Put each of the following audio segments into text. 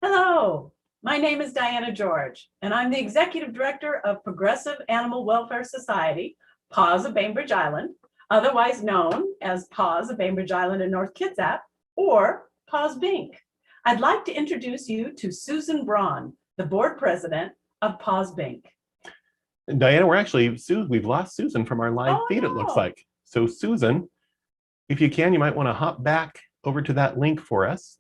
Hello, my name is Diana George, and I'm the Executive Director of Progressive Animal Welfare Society, PAWS of Bainbridge Island, otherwise known as PAWS of Bainbridge Island in North Kitsap, or PAWS Bink. I'd like to introduce you to Susan Braun, the Board President of PAWS Bink. Diana, we've lost Susan from our live feed, it looks like. So Susan, if you can, you might want to hop back over to that link for us.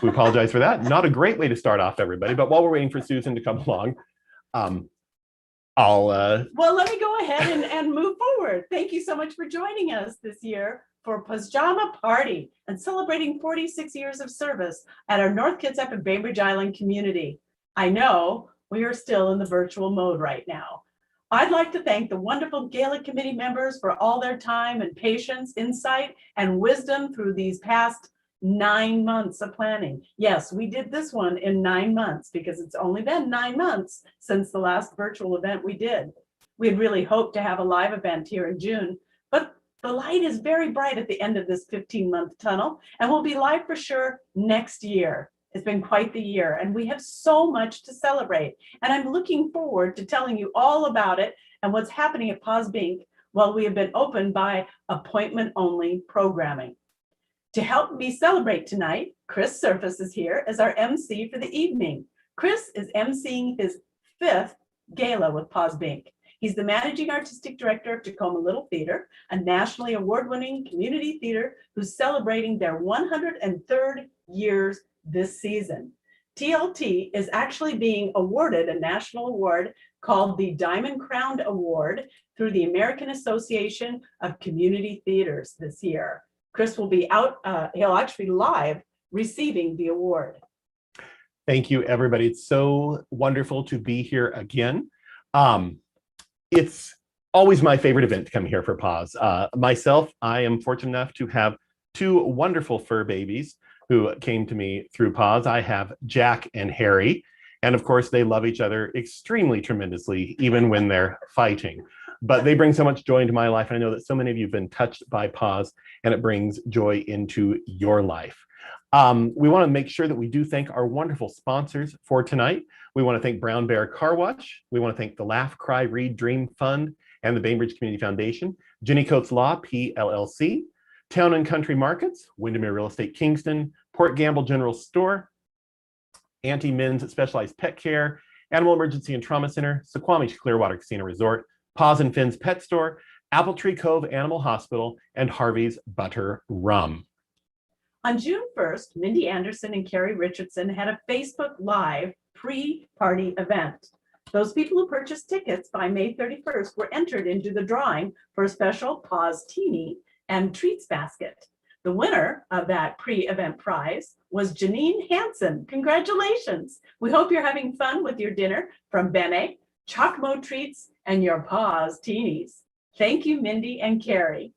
We apologize for that. Not a great way to start off, everybody, but while we're waiting for Susan to come along, Well, let me go ahead and move forward. Thank you so much for joining us this year for PAWSjama Party and celebrating 46 years of service at our North Kitsap and Bainbridge Island community. I know we are still in the virtual mode right now. I'd like to thank the wonderful Gala Committee members for all their time and patience, insight, and wisdom through these past 9 months of planning. Yes, we did this one in 9 months because it's only been 9 months since the last virtual event we did. We had really hoped to have a live event here in June, but the light is very bright at the end of this 15-month tunnel, and we'll be live for sure next year. It's been quite the year, and we have so much to celebrate. And I'm looking forward to telling you all about it and what's happening at PAWS Bink while we have been open by appointment-only programming. To help me celebrate tonight, Chris Surface is here as our MC for the evening. Chris is MCing his 5th gala with PAWS Bink. He's the Managing Artistic Director of Tacoma Little Theater, a nationally award-winning community theater who's celebrating their 103rd years this season. TLT is actually being awarded a national award called the Diamond Crown Award through the American Association of Community Theaters this year. Chris will be out, he'll actually be live receiving the award. Thank you, everybody. It's so wonderful to be here again. It's always my favorite event to come here for PAWS. Myself, I am fortunate enough to have 2 wonderful fur babies who came to me through PAWS. I have Jack and Harry, and of course they love each other extremely tremendously, even when they're fighting. But they bring so much joy into my life. And I know that so many of you have been touched by PAWS, and it brings joy into your life. We want to make sure that we do thank our wonderful sponsors for tonight. We want to thank Brown Bear Car Wash. We want to thank the Laugh, Cry, Read, Dream Fund and the Bainbridge Community Foundation, Jenny Coates Law, PLLC, Town and Country Markets, Windermere Real Estate Kingston, Port Gamble General Store, Auntie Min's Specialized Pet Care, Animal Emergency and Trauma Center, Suquamish Clearwater Casino Resort, Paws and Fins Pet Store, Apple Tree Cove Animal Hospital, and Harvey's Butter Rum. On June 1st, Mindy Anderson and Carrie Richardson had a Facebook Live pre-party event. Those people who purchased tickets by May 31st were entered into the drawing for a special PAWS Teenie and Treats Basket. The winner of that pre-event prize was Janine Hanson. Congratulations. We hope you're having fun with your dinner from Bene, Chocmo Treats, and your PAWS Teenies. Thank you, Mindy and Carrie.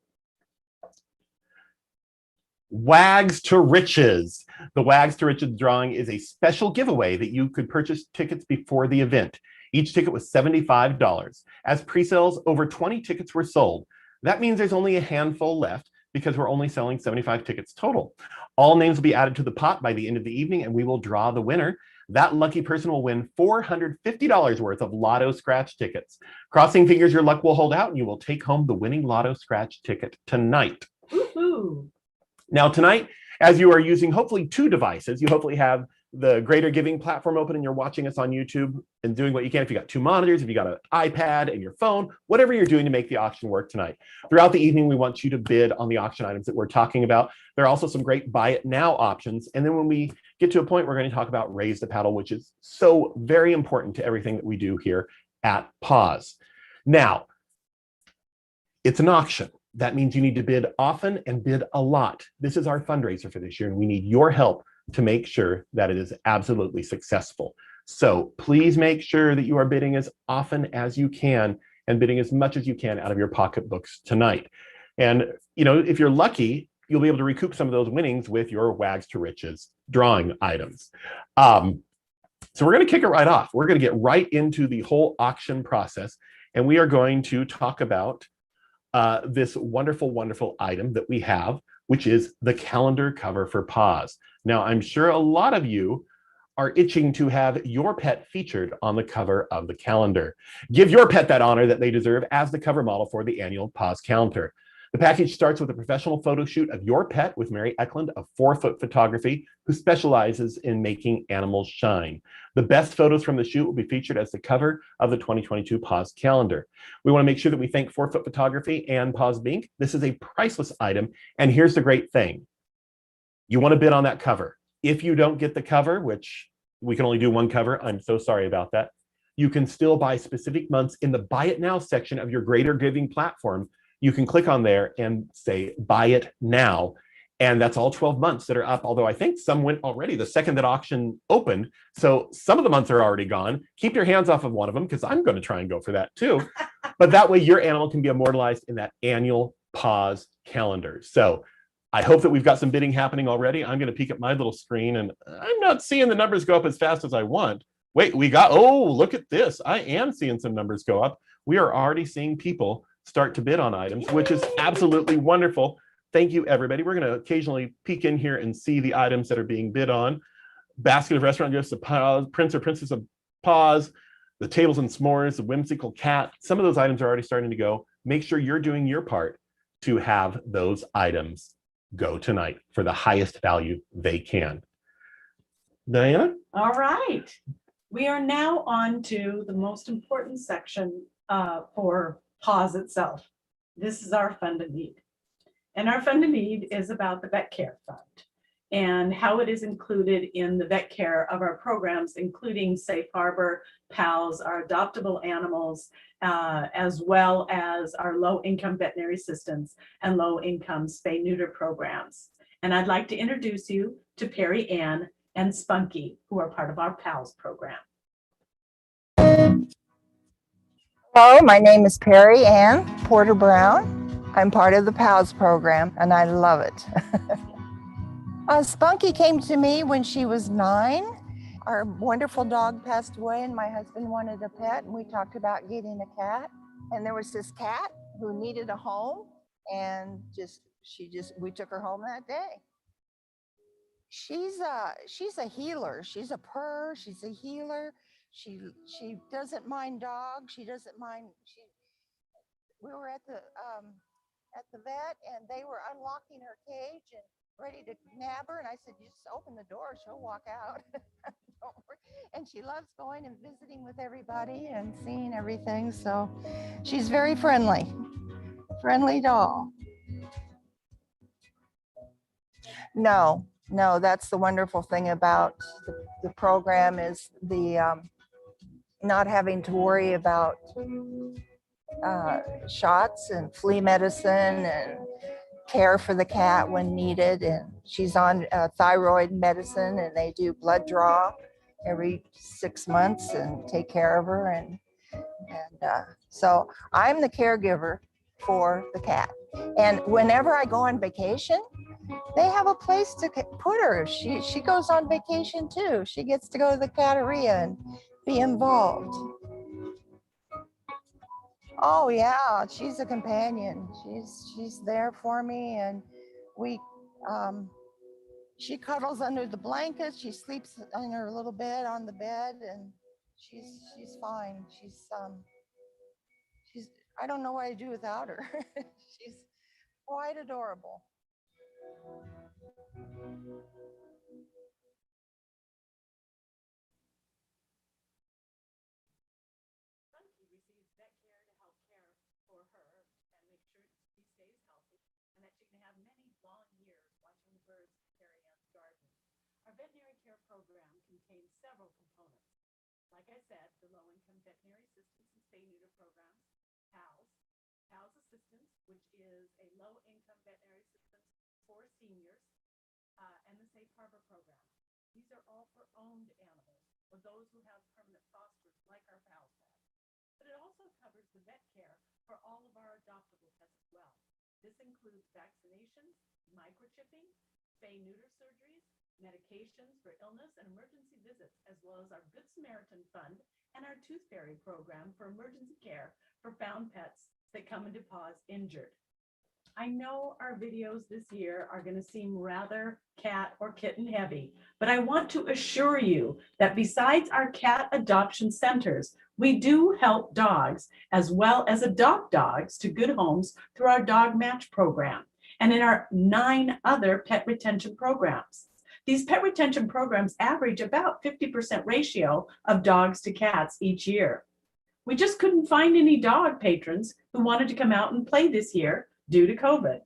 Wags to Riches. The Wags to Riches drawing is a special giveaway that you could purchase tickets before the event. Each ticket was $75. As pre-sales, over 20 tickets were sold. That means there's only a handful left because we're only selling 75 tickets total. All names will be added to the pot by the end of the evening, and we will draw the winner. That lucky person will win $450 worth of Lotto Scratch tickets. Crossing fingers your luck will hold out, and you will take home the winning Lotto Scratch ticket tonight. Woohoo! Now tonight, as you are using hopefully 2 devices, you hopefully have the Greater Giving platform open and you're watching us on YouTube and doing what you can. If you got 2 monitors, if you got an iPad and your phone, whatever you're doing to make the auction work tonight. Throughout the evening, we want you to bid on the auction items that we're talking about. There are also some great buy it now options. And then when we get to a point, we're going to talk about Raise the Paddle, which is so very important to everything that we do here at PAWS. Now, it's an auction. That means you need to bid often and bid a lot. This is our fundraiser for this year, and we need your help to make sure that it is absolutely successful. So please make sure that you are bidding as often as you can and bidding as much as you can out of your pocketbooks tonight. And if you're lucky, you'll be able to recoup some of those winnings with your Wags to Riches drawing items. So we're going to kick it right off. We're going to get right into the whole auction process, and we are going to talk about this wonderful, wonderful item that we have, which is the calendar cover for PAWS. Now, I'm sure a lot of you are itching to have your pet featured on the cover of the calendar. Give your pet that honor that they deserve as the cover model for the annual PAWS calendar. The package starts with a professional photo shoot of your pet with Mary Ekman of 4-Foot Photography, who specializes in making animals shine. The best photos from the shoot will be featured as the cover of the 2022 PAWS calendar. We want to make sure that we thank 4-Foot Photography and PAWS Bink. This is a priceless item, and here's the great thing. You want to bid on that cover. If you don't get the cover, which we can only do one cover, I'm so sorry about that, you can still buy specific months in the Buy It Now section of your Greater Giving platform. You can click on there and say, buy it now. And that's all 12 months that are up, although I think some went already the second that auction opened. So some of the months are already gone. Keep your hands off of one of them, because I'm going to try and go for that too. But that way your animal can be immortalized in that annual PAWS calendar. So I hope that we've got some bidding happening already. I'm going to peek at my little screen, and I'm not seeing the numbers go up as fast as I want. Wait, oh, look at this. I am seeing some numbers go up. We are already seeing people start to bid on items, which is absolutely wonderful. Thank you, everybody. We're going to occasionally peek in here and see the items that are being bid on. Basket of restaurant gifts, the PAWS, Prince or Princess of PAWS, the tables and s'mores, the whimsical cat. Some of those items are already starting to go. Make sure you're doing your part to have those items go tonight for the highest value they can. Diana? All right. We are now on to the most important section for PAWS itself. This is our fund of need. And our fund of need is about the vet care fund and how it is included in the vet care of our programs, including Safe Harbor, PAWS, our adoptable animals, as well as our low-income veterinary assistants and low-income spay-neuter programs. And I'd like to introduce you to Perry Ann and Spunky, who are part of our PAWS program. Hello, my name is Perry Ann Porter Brown. I'm part of the PAWS program and I love it. Spunky came to me when she was 9. Our wonderful dog passed away and my husband wanted a pet, and we talked about getting a cat. And there was this cat who needed a home, and we took her home that day. She's a healer. She's a purr. She's a healer. She doesn't mind dogs. She doesn't mind. We were at the vet, and they were unlocking her cage and ready to nab her. And I said, "You just open the door. She'll walk out." Don't worry. And she loves going and visiting with everybody and seeing everything. So she's very friendly doll. No, that's the wonderful thing about the program is the not having to worry about shots and flea medicine and care for the cat when needed. And she's on thyroid medicine, and they do blood draw every 6 months and take care of her. And so I'm the caregiver for the cat. And whenever I go on vacation, they have a place to put her. She goes on vacation too. She gets to go to the catteria and be involved. Oh yeah, she's a companion. She's there for me, and she cuddles under the blanket. She sleeps in her little bed on the bed, and she's fine. She's I don't know what I'd do without her. She's quite adorable. Receives vet care to help care for her and make sure she stays healthy and that she can have many long years watching the birds in Perry Ann's garden. Our veterinary care program contains several components. Like I said, the low-income veterinary assistance and spay-neuter programs, PAWS assistance, which is a low-income veterinary assistance for seniors, and the Safe Harbor program. These are all for owned animals or those who have permanent fosters like our PAWS pets. But it also covers the vet care for all of our adoptable pets as well. This includes vaccinations, microchipping, spay-neuter surgeries, medications for illness and emergency visits, as well as our Good Samaritan Fund and our Tooth Fairy program for emergency care for found pets that come into PAWS injured. I know our videos this year are going to seem rather cat or kitten heavy, but I want to assure you that besides our cat adoption centers, we do help dogs as well as adopt dogs to good homes through our dog match program and in our 9 other pet retention programs. These pet retention programs average about 50% ratio of dogs to cats each year. We just couldn't find any dog patrons who wanted to come out and play this year due to COVID.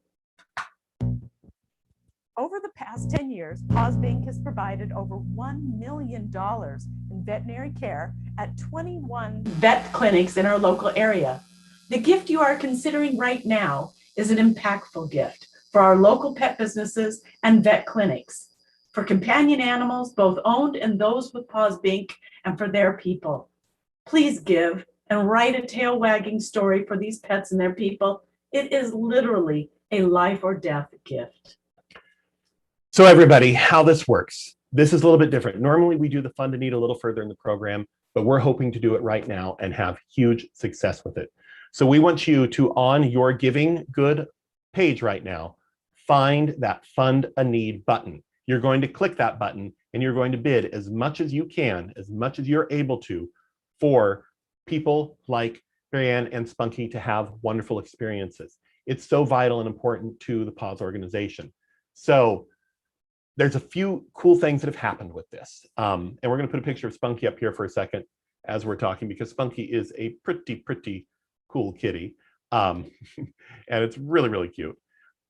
Over the past 10 years, PAWS Bank has provided over $1 million in veterinary care at 21 vet clinics in our local area. The gift you are considering right now is an impactful gift for our local pet businesses and vet clinics, for companion animals, both owned and those with PAWS Bank, and for their people. Please give and write a tail wagging story for these pets and their people. It is literally a life or death gift. So everybody, how this works. This is a little bit different. Normally we do the fund to need a little further in the program, but we're hoping to do it right now and have huge success with it. So we want you to, on your Giving Good page right now, find that Fund a Need button. You're going to click that button and you're going to bid as much as you can, as much as you're able to, for people like Marianne and Spunky to have wonderful experiences. It's so vital and important to the PAWS organization. So there's a few cool things that have happened with this. And we're going to put a picture of Spunky up here for a second as we're talking, because Spunky is a pretty cool kitty. And it's really, really cute.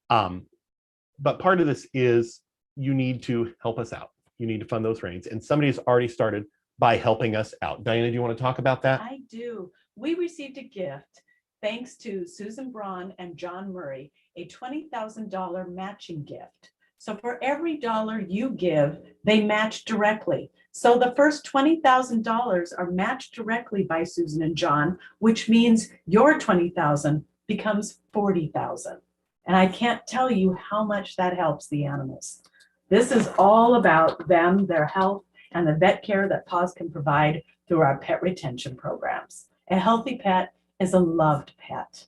But part of this is you need to help us out. You need to fund those reins. And somebody has already started by helping us out. Diana, do you want to talk about that? I do. We received a gift thanks to Susan Braun and John Murray, a $20,000 matching gift. So for every dollar you give, they match directly. So the first $20,000 are matched directly by Susan and John, which means your $20,000 becomes $40,000. And I can't tell you how much that helps the animals. This is all about them, their health, and the vet care that PAWS can provide through our pet retention programs. A healthy pet is a loved pet.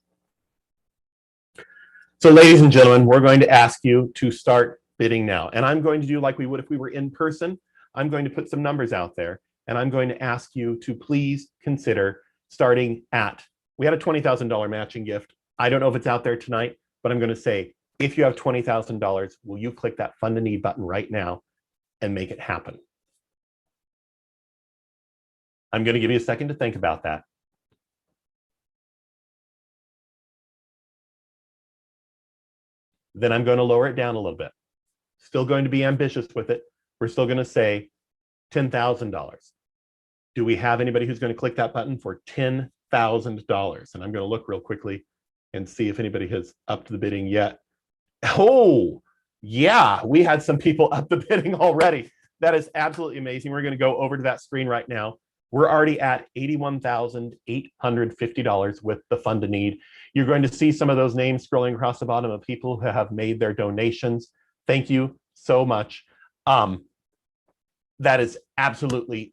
So ladies and gentlemen, we're going to ask you to start bidding now. And I'm going to do like we would if we were in person. I'm going to put some numbers out there and I'm going to ask you to please consider starting at, we had a $20,000 matching gift. I don't know if it's out there tonight, but I'm going to say, if you have $20,000, will you click that Fund a Need button right now and make it happen? I'm going to give you a second to think about that. Then I'm going to lower it down a little bit. Still going to be ambitious with it. We're still going to say $10,000. Do we have anybody who's going to click that button for $10,000? And I'm going to look real quickly and see if anybody has upped the bidding yet. Oh, yeah, we had some people up the bidding already. That is absolutely amazing. We're going to go over to that screen right now. We're already at $81,850 with the Fund a Need. You're going to see some of those names scrolling across the bottom of people who have made their donations. Thank you so much. That is absolutely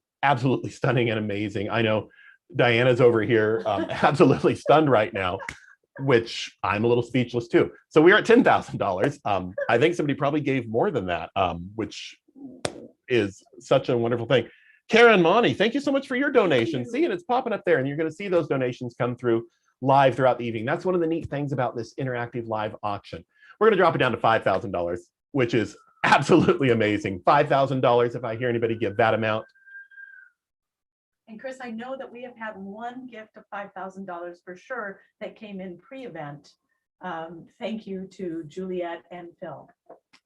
stunning and amazing. I know Diana's over here absolutely stunned right now, which I'm a little speechless too. So we are at $10,000. I think somebody probably gave more than that, which is such a wonderful thing. Karen Monty, thank you so much for your donation. See, and it's popping up there, and you're going to see those donations come through live throughout the evening. That's one of the neat things about this interactive live auction. We're going to drop it down to $5,000, which is absolutely amazing. $5,000 if I hear anybody give that amount. And Chris, I know that we have had one gift of $5,000 for sure that came in pre-event. Thank you to Juliet and Phil.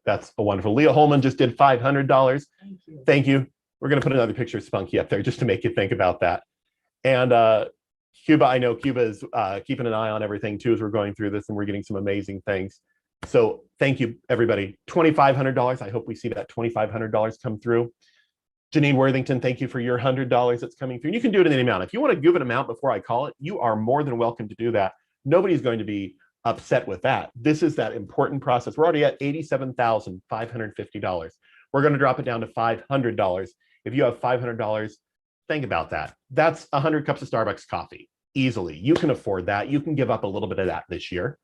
That's a wonderful. Leah Holman just did $500. Thank you. Thank you. We're going to put another picture of Spunky up there just to make you think about that. And Cuba, I know Cuba is keeping an eye on everything too as we're going through this, and we're getting some amazing things. So thank you, everybody. $2,500. I hope we see that $2,500 come through. Janine Worthington, thank you for your $100 that's coming through. And you can do it in any amount. If you want to give an amount before I call it, you are more than welcome to do that. Nobody's going to be upset with that. This is that important process. We're already at $87,550. We're going to drop it down to $500. If you have $500, think about that. That's 100 cups of Starbucks coffee, easily. You can afford that. You can give up a little bit of that this year.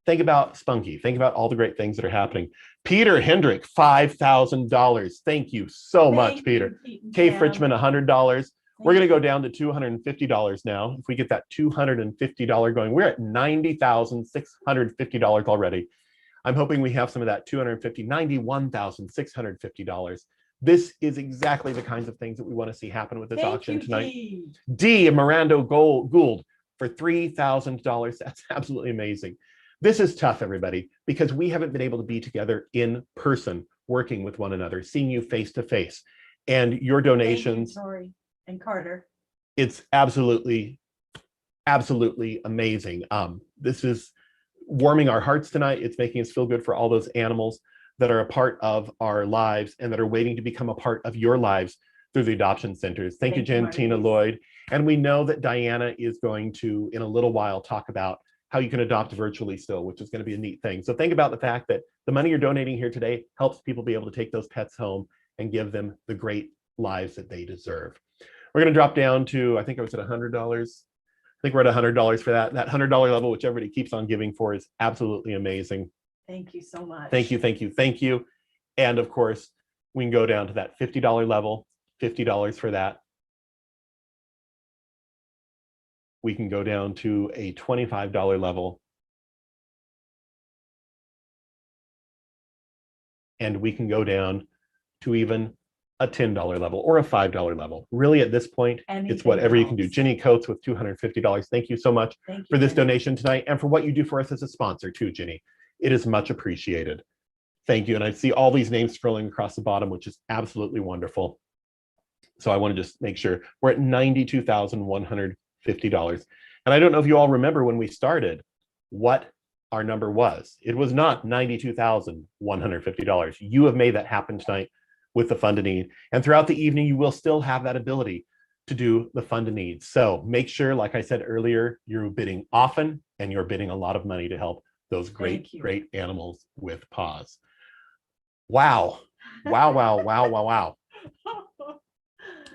think about Spunky. Think about all the great things that are happening. Peter Hendrick, $5,000. Thank you so much, Peter. Kay Fritchman, $100. We're going to go down to $250 now. If we get that $250 going, we're at $90,650 already. I'm hoping we have some of that $91,650. This is exactly the kinds of things that we want to see happen with this auction tonight. D. Mirando Gould for $3,000. That's absolutely amazing. This is tough, everybody, because we haven't been able to be together in person, working with one another, seeing you face to face. And your donations. Thank you, Tori and Carter. It's absolutely amazing. This is warming our hearts tonight. It's making us feel good for all those animals that are a part of our lives and that are waiting to become a part of your lives through the adoption centers. Thank you, Tina Lloyd. And we know that Diana is going to, in a little while, talk about how you can adopt virtually still, which is going to be a neat thing. So think about the fact that the money you're donating here today helps people be able to take those pets home and give them the great lives that they deserve. We're going to drop down to, I think I was at $100. I think we're at $100 for that. That $100 level, which everybody keeps on giving for, is absolutely amazing. Thank you so much. Thank you, thank you, thank you. And of course, we can go down to that $50 level, $50 for that. We can go down to a $25 level. And we can go down to even a $10 level or a $5 level. Really, at this point, it's whatever you can do. Ginny Coates with $250. Thank you so much for this donation tonight and for what you do for us as a sponsor too, Ginny. It is much appreciated. Thank you. And I see all these names scrolling across the bottom, which is absolutely wonderful. So I want to just make sure we're at $92,150. And I don't know if you all remember when we started what our number was. It was not $92,150. You have made that happen tonight with the Fund a Need. And throughout the evening, you will still have that ability to do the Fund a Need. So make sure, like I said earlier, you're bidding often and you're bidding a lot of money to help those great animals with PAWS. Wow. Wow.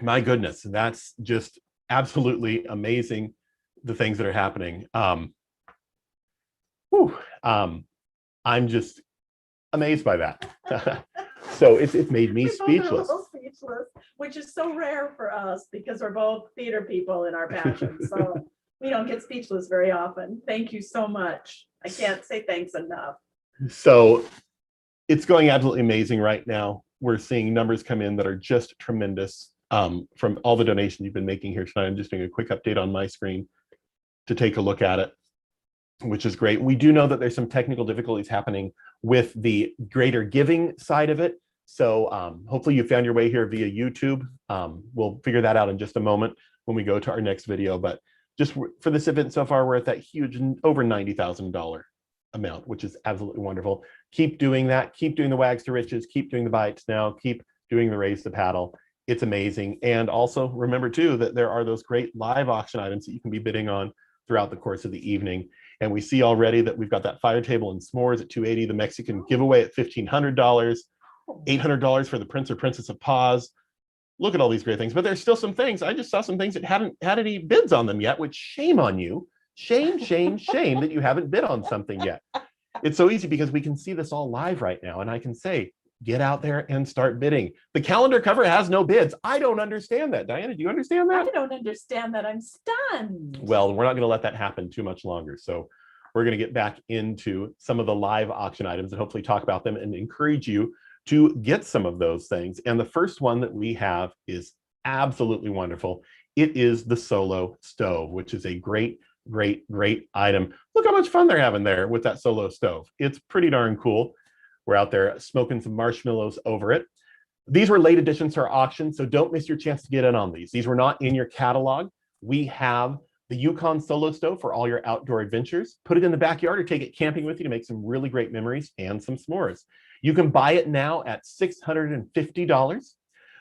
My goodness, that's just absolutely amazing, the things that are happening. I'm just amazed by that. So it's made me speechless. Which is so rare for us because we're both theater people in our passion. So we don't get speechless very often. Thank you so much. I can't say thanks enough. So it's going absolutely amazing right now. We're seeing numbers come in that are just tremendous from all the donations you've been making here tonight. I'm just doing a quick update on my screen to take a look at it, which is great. We do know that there's some technical difficulties happening with the greater giving side of it. So hopefully you found your way here via YouTube. We'll figure that out in just a moment when we go to our next video. But just for this event so far, we're at that huge over $90,000 amount, which is absolutely wonderful. Keep doing that. Keep doing the Wags to Riches. Keep doing the Bites Now. Keep doing the Raise the Paddle. It's amazing. And also remember too that there are those great live auction items that you can be bidding on throughout the course of the evening. And we see already that we've got that fire table and s'mores at $280, the Mexican giveaway at $1,500, $800 for the Prince or Princess of PAWS. Look at all these great things, but there's still some things. I just saw some things that hadn't had any bids on them yet, which shame on you. Shame that you haven't bid on something yet. It's so easy because we can see this all live right now. And I can say, get out there and start bidding. The calendar cover has no bids. I don't understand that. Diana, do you understand that? I don't understand that. I'm stunned. Well, we're not going to let that happen too much longer. So we're going to get back into some of the live auction items and hopefully talk about them and encourage you to get some of those things. And the first one that we have is absolutely wonderful. It is the Solo Stove, which is a great item. Look how much fun they're having there with that Solo Stove. It's pretty darn cool. We're out there smoking some marshmallows over it. These were late additions to our auction, so don't miss your chance to get in on these. These were not in your catalog. We have the Yukon Solo Stove for all your outdoor adventures. Put it in the backyard or take it camping with you to make some really great memories and some s'mores. You can buy it now at $650.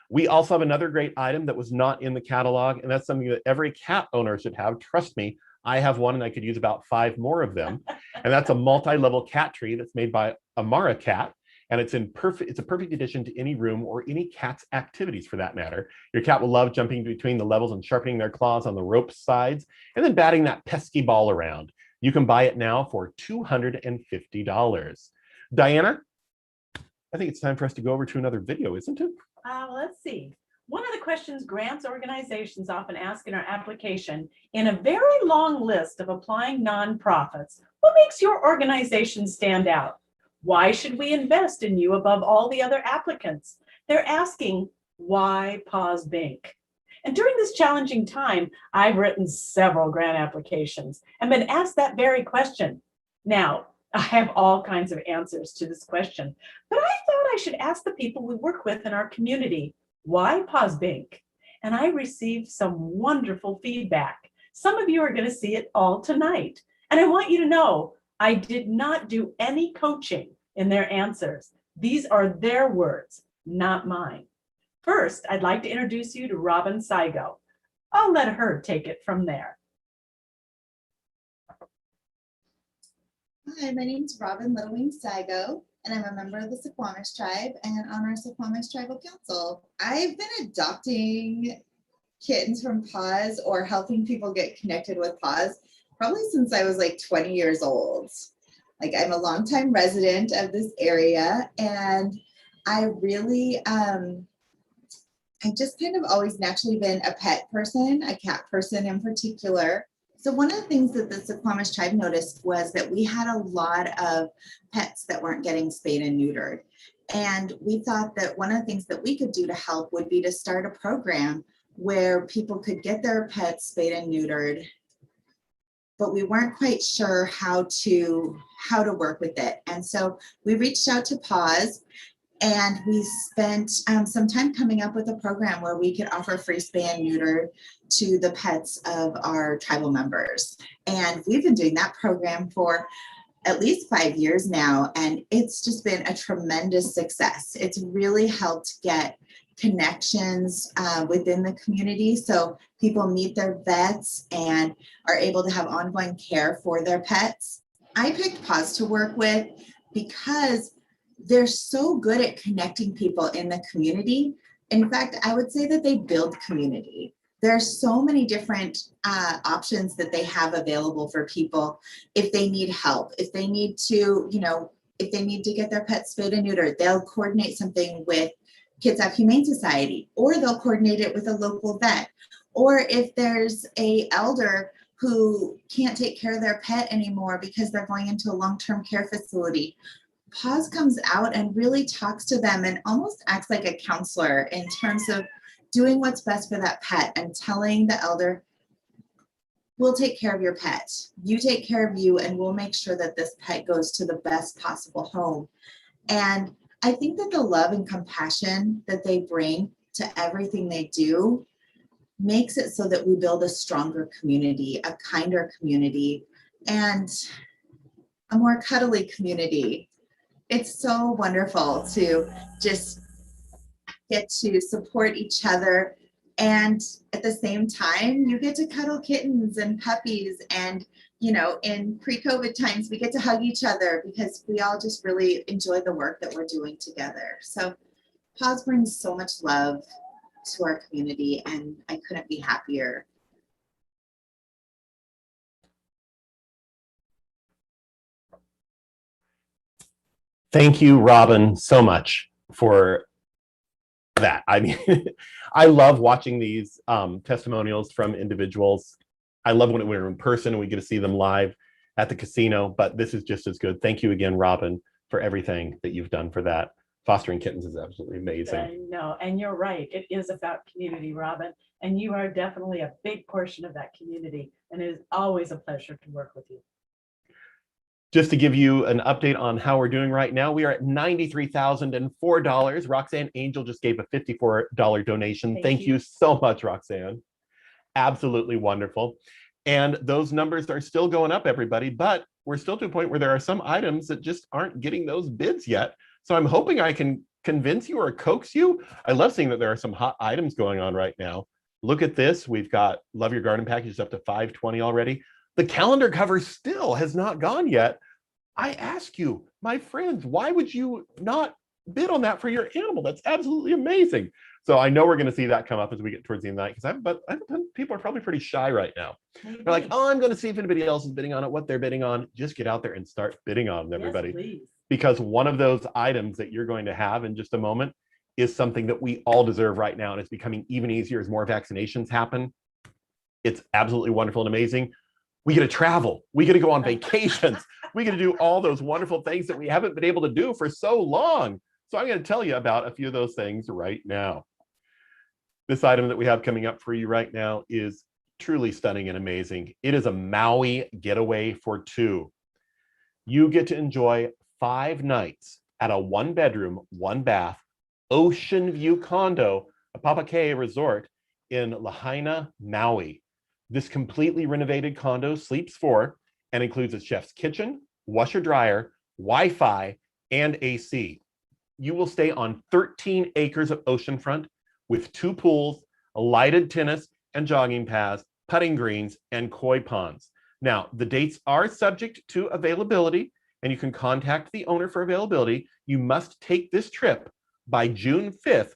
We also have another great item that was not in the catalog, and that's something that every cat owner should have. Trust me, I have one and I could use about 5 more of them. And that's a multi-level cat tree that's made by Amara Cat. And it's a perfect addition to any room or any cat's activities for that matter. Your cat will love jumping between the levels and sharpening their claws on the rope sides and then batting that pesky ball around. You can buy it now for $250. Diana, I think it's time for us to go over to another video, isn't it? Let's see. One of the questions grants organizations often ask in our application, in a very long list of applying nonprofits, what makes your organization stand out? Why should we invest in you above all the other applicants? They're asking, why PAWS Bank? And during this challenging time, I've written several grant applications and been asked that very question. Now, I have all kinds of answers to this question, but I thought I should ask the people we work with in our community, why PAWS Bank? And I received some wonderful feedback. Some of you are going to see it all tonight. And I want you to know, I did not do any coaching in their answers. These are their words, not mine. First, I'd like to introduce you to Robin Saigo. I'll let her take it from there. Hi, my name is Robin Littlewing Saigo, and I'm a member of the Suquamish tribe and on our Suquamish Tribal Council. I've been adopting kittens from PAWS or helping people get connected with PAWS probably since I was like 20 years old. Like, I'm a longtime resident of this area, and I really, I just kind of always naturally been a pet person, a cat person in particular. So one of the things that the Suquamish tribe noticed was that we had a lot of pets that weren't getting spayed and neutered. And we thought that one of the things that we could do to help would be to start a program where people could get their pets spayed and neutered, but we weren't quite sure how to work with it. And so we reached out to PAWS, and we spent some time coming up with a program where we could offer free spay and neuter to the pets of our tribal members. And we've been doing that program for at least 5 years now, and it's just been a tremendous success. It's really helped get connections within the community, so people meet their vets and are able to have ongoing care for their pets. I picked PAWS to work with because they're so good at connecting people in the community. In fact, I would say that they build community. There are so many different options that they have available for people if they need help, if they need to, if they need to get their pets spayed and neutered, they'll coordinate something with Kitsap Humane Society, or they'll coordinate it with a local vet. Or if there's an elder who can't take care of their pet anymore because they're going into a long-term care facility, PAWS comes out and really talks to them and almost acts like a counselor in terms of doing what's best for that pet and telling the elder, we'll take care of your pet. You take care of you, and we'll make sure that this pet goes to the best possible home. And I think that the love and compassion that they bring to everything they do makes it so that we build a stronger community, a kinder community, and a more cuddly community. It's so wonderful to just get to support each other, and at the same time you get to cuddle kittens and puppies, and in pre-COVID times we get to hug each other because we all just really enjoy the work that we're doing together. So PAWS brings so much love to our community, and I couldn't be happier. Thank you, Robin, so much for that. I mean, I love watching these testimonials from individuals. I love when we're in person and we get to see them live at the casino, but this is just as good. Thank you again, Robin, for everything that you've done for that. Fostering kittens is absolutely amazing. I know, and you're right. It is about community, Robin, and you are definitely a big portion of that community, and it is always a pleasure to work with you. Just to give you an update on how we're doing right now, we are at $93,004. Roxanne Angel just gave a $54 donation. Thank you so much, Roxanne. Absolutely wonderful. And those numbers are still going up, everybody, but we're still to a point where there are some items that just aren't getting those bids yet. So I'm hoping I can convince you or coax you. I love seeing that there are some hot items going on right now. Look at this. We've got Love Your Garden packages up to $520 already. The calendar cover still has not gone yet. I ask you, my friends, why would you not bid on that for your animal? That's absolutely amazing. So I know we're going to see that come up as we get towards the end of the night, because people are probably pretty shy right now. They're like, oh, I'm going to see if anybody else is bidding on it, what they're bidding on. Just get out there and start bidding on them, everybody. Yes, please. Because one of those items that you're going to have in just a moment is something that we all deserve right now. And it's becoming even easier as more vaccinations happen. It's absolutely wonderful and amazing. We get to travel. We get to go on vacations. We get to do all those wonderful things that we haven't been able to do for so long. So I'm going to tell you about a few of those things right now. This item that we have coming up for you right now is truly stunning and amazing. It is a Maui getaway for two. You get to enjoy 5 nights at a 1-bedroom, 1-bath, ocean view condo, a Papakea resort in Lahaina, Maui. This completely renovated condo sleeps 4 and includes a chef's kitchen, washer dryer, Wi-Fi, and AC. You will stay on 13 acres of oceanfront with 2 pools, a lighted tennis and jogging paths, putting greens, and koi ponds. Now, the dates are subject to availability, and you can contact the owner for availability. You must take this trip by June 5th,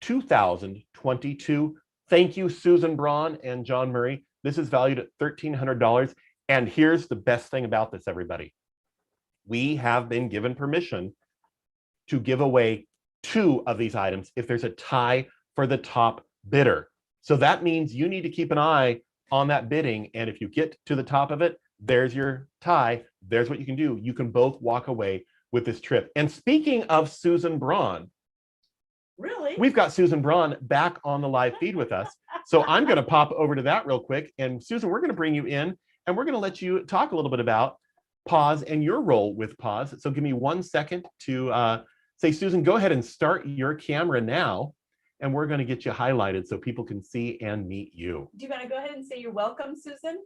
2022. Thank you, Susan Braun and John Murray. This is valued at $1,300. And here's the best thing about this, everybody. We have been given permission to give away 2 of these items if there's a tie for the top bidder. So that means you need to keep an eye on that bidding. And if you get to the top of it, there's your tie. There's what you can do. You can both walk away with this trip. And speaking of Susan Braun, Really? we've got Susan Braun back on the live feed with us. So I'm going to pop over to that real quick. And Susan, we're going to bring you in and we're going to let you talk a little bit about PAWS and your role with PAWS. So give me 1 second to say, Susan, go ahead and start your camera now. And we're going to get you highlighted so people can see and meet you. Do you want to go ahead and say you're welcome, Susan?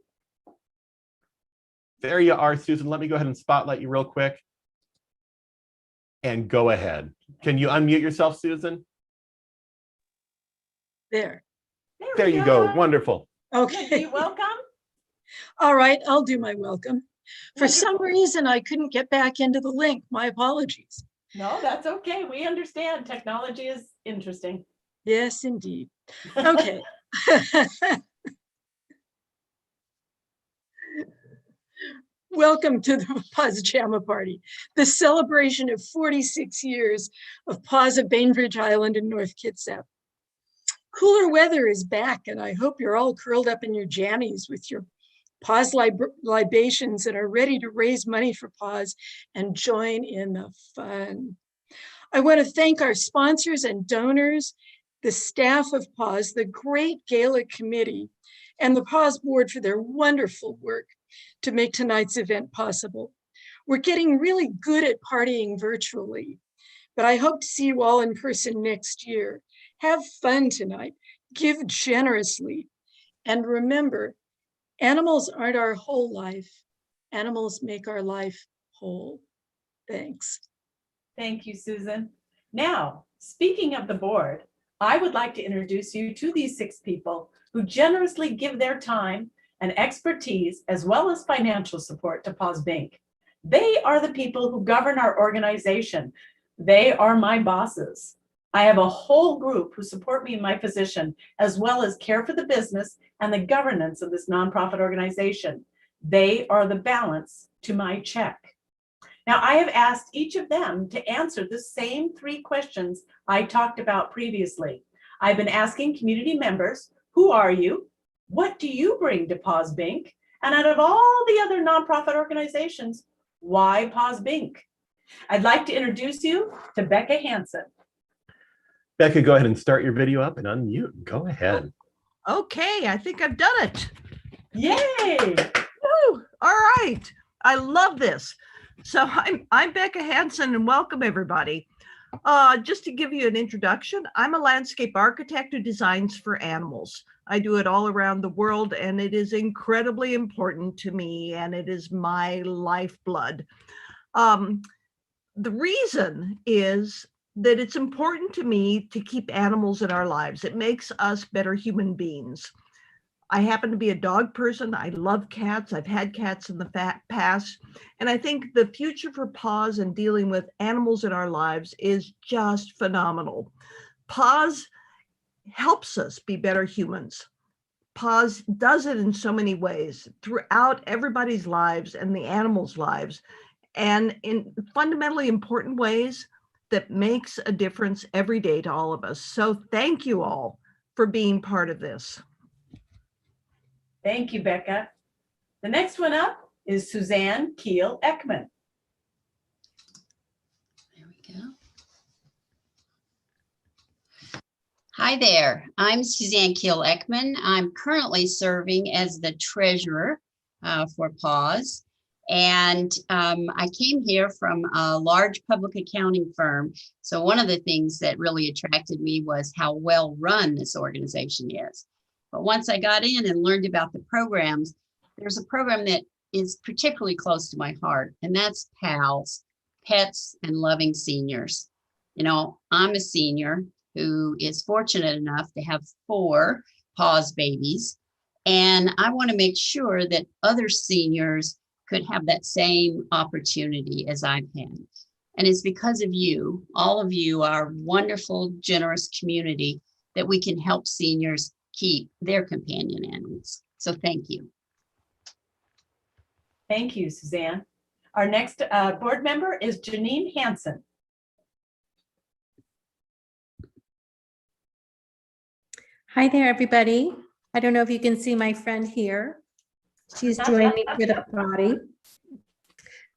There you are, Susan. Let me go ahead and spotlight you real quick. And go ahead. Can you unmute yourself, Susan? There. There you go. Wonderful. Okay. You're welcome. All right, I'll do my welcome. For some reason, I couldn't get back into the link. My apologies. No, that's okay. We understand. Technology is interesting. Yes, indeed. Okay. Welcome to the PAWSjama party, the celebration of 46 years of PAWS of Bainbridge Island in North Kitsap. Cooler weather is back, and I hope you're all curled up in your jammies with your PAWS libations and are ready to raise money for PAWS and join in the fun. I want to thank our sponsors and donors, the staff of PAWS, the great Gala committee, and the PAWS board for their wonderful work to make tonight's event possible. We're getting really good at partying virtually, but I hope to see you all in person next year. Have fun tonight, give generously, and remember, animals aren't our whole life. Animals make our life whole. Thanks. Thank you, Susan. Now, speaking of the board, I would like to introduce you to these 6 people who generously give their time and expertise as well as financial support to PAWS Bank. They are the people who govern our organization. They are my bosses. I have a whole group who support me in my position, as well as care for the business and the governance of this nonprofit organization. They are the balance to my check. Now, I have asked each of them to answer the same 3 questions I talked about previously. I've been asking community members, who are you? What do you bring to PAWS Bank? And out of all the other nonprofit organizations, why PAWS Bank? I'd like to introduce you to Becca Hanson. Becca, go ahead and start your video up and unmute. Go ahead. Okay, I think I've done it. Yay! Woo, all right. I love this. So I'm Becca Hanson and welcome everybody. Just to give you an introduction, I'm a landscape architect who designs for animals. I do it all around the world and it is incredibly important to me and it is my lifeblood. The reason is that it's important to me to keep animals in our lives. It makes us better human beings. I happen to be a dog person. I love cats. I've had cats in the past. And I think the future for PAWS and dealing with animals in our lives is just phenomenal. PAWS helps us be better humans. PAWS does it in so many ways throughout everybody's lives and the animals' lives, and in fundamentally important ways that makes a difference every day to all of us. So thank you all for being part of this. Thank you, Becca. The next one up is Suzanne Kiel Ekman. There we go. Hi there, I'm Suzanne Kiel Ekman. I'm currently serving as the treasurer for PAWS. And I came here from a large public accounting firm. So one of the things that really attracted me was how well run this organization is. But once I got in and learned about the programs, there's a program that is particularly close to my heart, and that's PAWS, Pets and Loving Seniors. You know, I'm a senior who is fortunate enough to have 4 PAWS babies, and I want to make sure that other seniors could have that same opportunity as I've had. And it's because of you, all of you, our wonderful, generous community, that we can help seniors keep their companion animals. So thank you. Thank you, Suzanne. Our next board member is Janine Hanson. Hi there, everybody. I don't know if you can see my friend here. She's joined me for the party.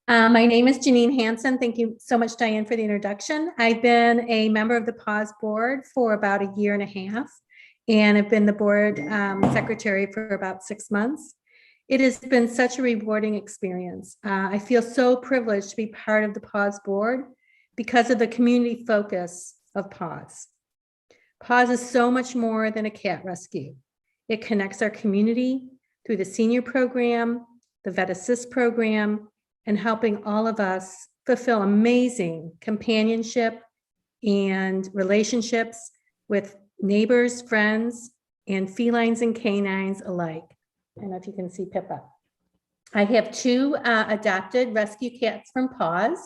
My name is Janine Hanson. Thank you so much, Diane, for the introduction. I've been a member of the PAWS board for about 1.5 years, and I've been the board secretary for about 6 months. It has been such a rewarding experience. I feel so privileged to be part of the PAWS board because of the community focus of PAWS. PAWS is so much more than a cat rescue. It connects our community through the senior program, the Vet Assist program, and helping all of us fulfill amazing companionship and relationships with neighbors, friends, and felines and canines alike. I don't know if you can see Pippa. I have 2 adopted rescue cats from PAWS,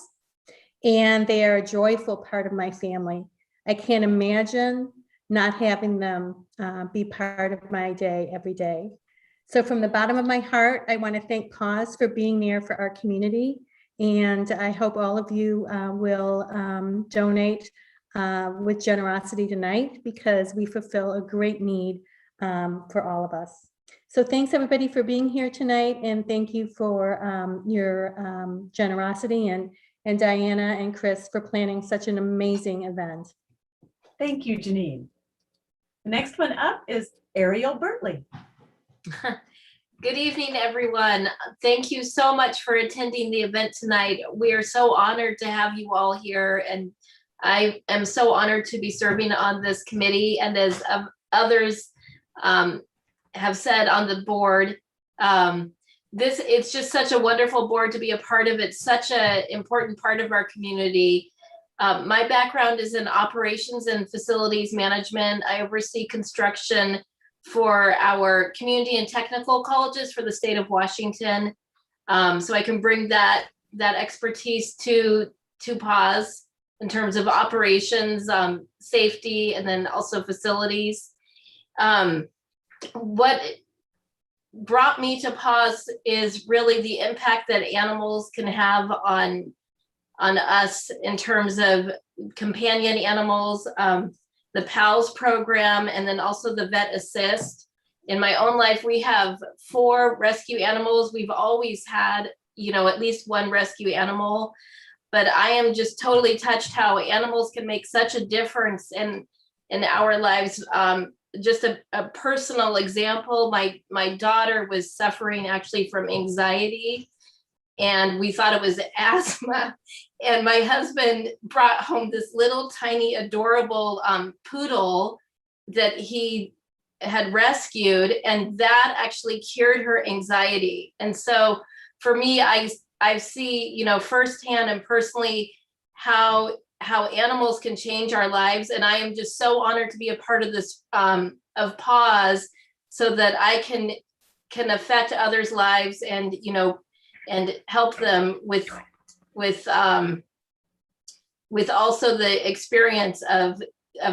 and they are a joyful part of my family. I can't imagine not having them be part of my day every day. So from the bottom of my heart, I want to thank PAWS for being there for our community. And I hope all of you will donate with generosity tonight, because we fulfill a great need for all of us. So thanks everybody for being here tonight, and thank you for your generosity, and Diana and Chris for planning such an amazing event. Thank you, Janine. The next one up is Ariel Bertley. Good evening, everyone. Thank you so much for attending the event tonight. We are so honored to have you all here, and I am so honored to be serving on this committee. And as others have said on the board, it's just such a wonderful board to be a part of. It's such an important part of our community. My background is in operations and facilities management. I oversee construction for our community and technical colleges for the state of Washington. So I can bring that expertise to PAWS in terms of operations, safety, and then also facilities. What brought me to PAWS is really the impact that animals can have on us in terms of companion animals, the PAWS program, and then also the Vet Assist. In my own life, we have 4 rescue animals. We've always had, at least 1 rescue animal, but I am just totally touched how animals can make such a difference in our lives. Just a personal example, my daughter was suffering actually from anxiety, and we thought it was asthma. And my husband brought home this little tiny adorable poodle that he had rescued, and that actually cured her anxiety. And so for me, I see, firsthand and personally how animals can change our lives. And I am just so honored to be a part of this, of PAWS, so that I can affect others' lives and, and help them with also the experience of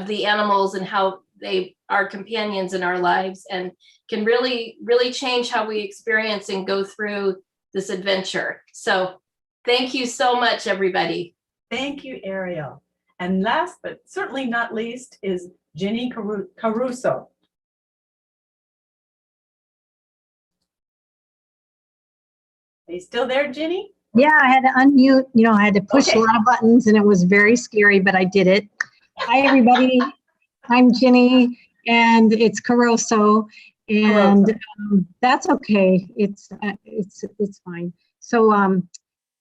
the animals and how they are companions in our lives and can really, really change how we experience and go through this adventure. So thank you so much, everybody. Thank you, Ariel. And last but certainly not least is Janine Caruso. Are you still there, Ginny? Yeah, I had to unmute, I had to push Okay. a lot of buttons and it was very scary, but I did it. Hi, everybody. I'm Ginny and it's Caruso and that's okay. It's fine. So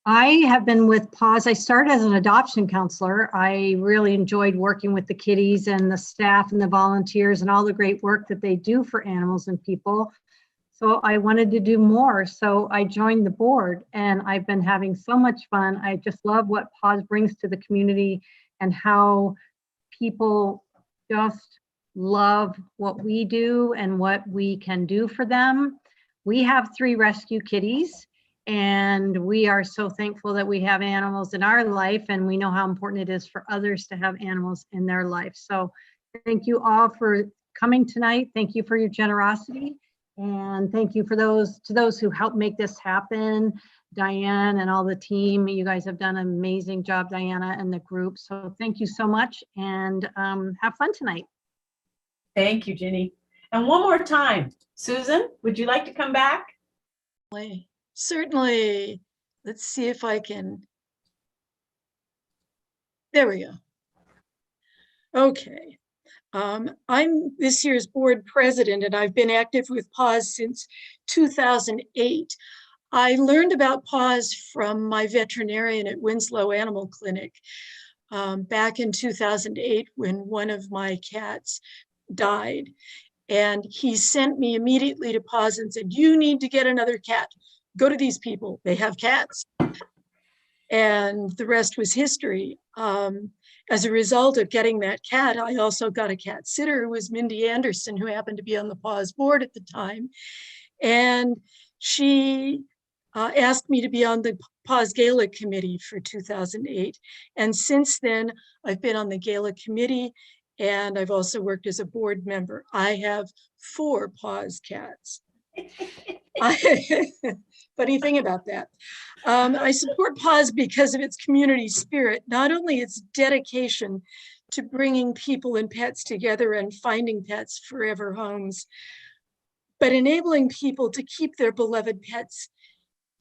I have been with PAWS. I started as an adoption counselor. I really enjoyed working with the kitties and the staff and the volunteers and all the great work that they do for animals and people. So I wanted to do more. So I joined the board and I've been having so much fun. I just love what PAWS brings to the community and how people just love what we do and what we can do for them. We have 3 rescue kitties and we are so thankful that we have animals in our life and we know how important it is for others to have animals in their life. So thank you all for coming tonight. Thank you for your generosity. And thank you for those who helped make this happen, Diane and all the team. You guys have done an amazing job, Diana and the group. So thank you so much and have fun tonight. Thank you, Ginny. And one more time, Susan, would you like to come back? Certainly. Let's see if I can. There we go. Okay. I'm this year's board president and I've been active with PAWS since 2008. I learned about PAWS from my veterinarian at Winslow Animal Clinic back in 2008 when one of my cats died. And he sent me immediately to PAWS and said, you need to get another cat. Go to these people, they have cats. And the rest was history. As a result of getting that cat, I also got a cat sitter who was Mindy Anderson, who happened to be on the PAWS board at the time. And she asked me to be on the PAWS Gala committee for 2008. And since then, I've been on the Gala committee and I've also worked as a board member. I have 4 PAWS cats. Funny thing about that. I support PAWS because of its community spirit, not only its dedication to bringing people and pets together and finding pets forever homes, but enabling people to keep their beloved pets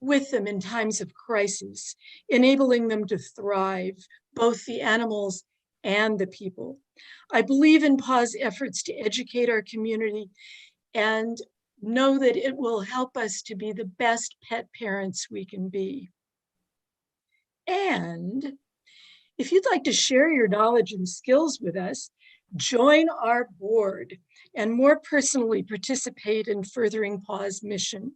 with them in times of crisis, enabling them to thrive, both the animals and the people. I believe in PAWS efforts to educate our community and know that it will help us to be the best pet parents we can be. And if you'd like to share your knowledge and skills with us, join our board and more personally participate in furthering PAWS mission.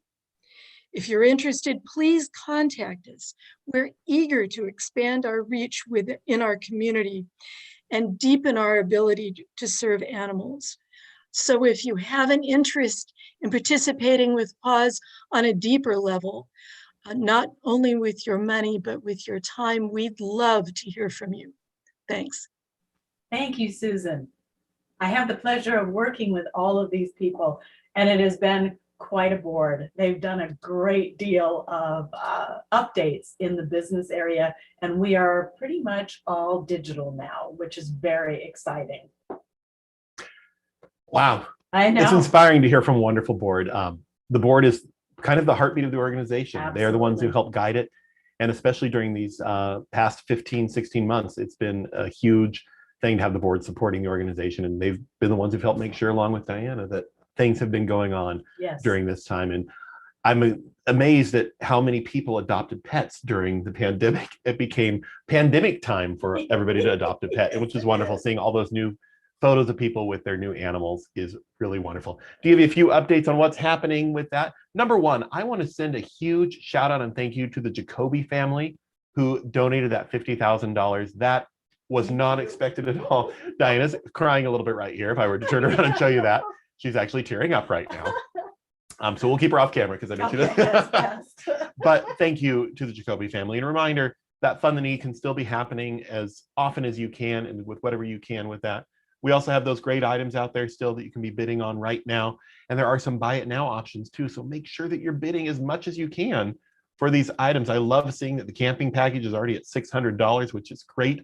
If you're interested, please contact us. We're eager to expand our reach within our community and deepen our ability to serve animals. So if you have an interest in participating with PAWS on a deeper level, not only with your money, but with your time, we'd love to hear from you. Thanks. Thank you, Susan. I have the pleasure of working with all of these people, and it has been quite a board. They've done a great deal of updates in the business area, and we are pretty much all digital now, which is very exciting. Wow. I know. It's inspiring to hear from a wonderful board. The board is kind of the heartbeat of the organization. Absolutely. They are the ones who help guide it. And especially during these past 15, 16 months, it's been a huge thing to have the board supporting the organization. And they've been the ones who've helped make sure, along with Diana, that things have been going on during this time. And I'm amazed at how many people adopted pets during the pandemic. It became pandemic time for everybody to adopt a pet, which is wonderful. Seeing all those new photos of people with their new animals is really wonderful. Do you have a few updates on what's happening with that? Number one, I want to send a huge shout out and thank you to the Jacoby family who donated that $50,000. That was not expected at all. Diana's crying a little bit right here. If I were to turn around and show you that, she's actually tearing up right now. So we'll keep her off camera because I know she does. But thank you to the Jacoby family. And a reminder that Fund the Need can still be happening as often as you can and with whatever you can with that. We also have those great items out there still that you can be bidding on right now. And there are some buy it now options too. So make sure that you're bidding as much as you can for these items. I love seeing that the camping package is already at $600, which is great.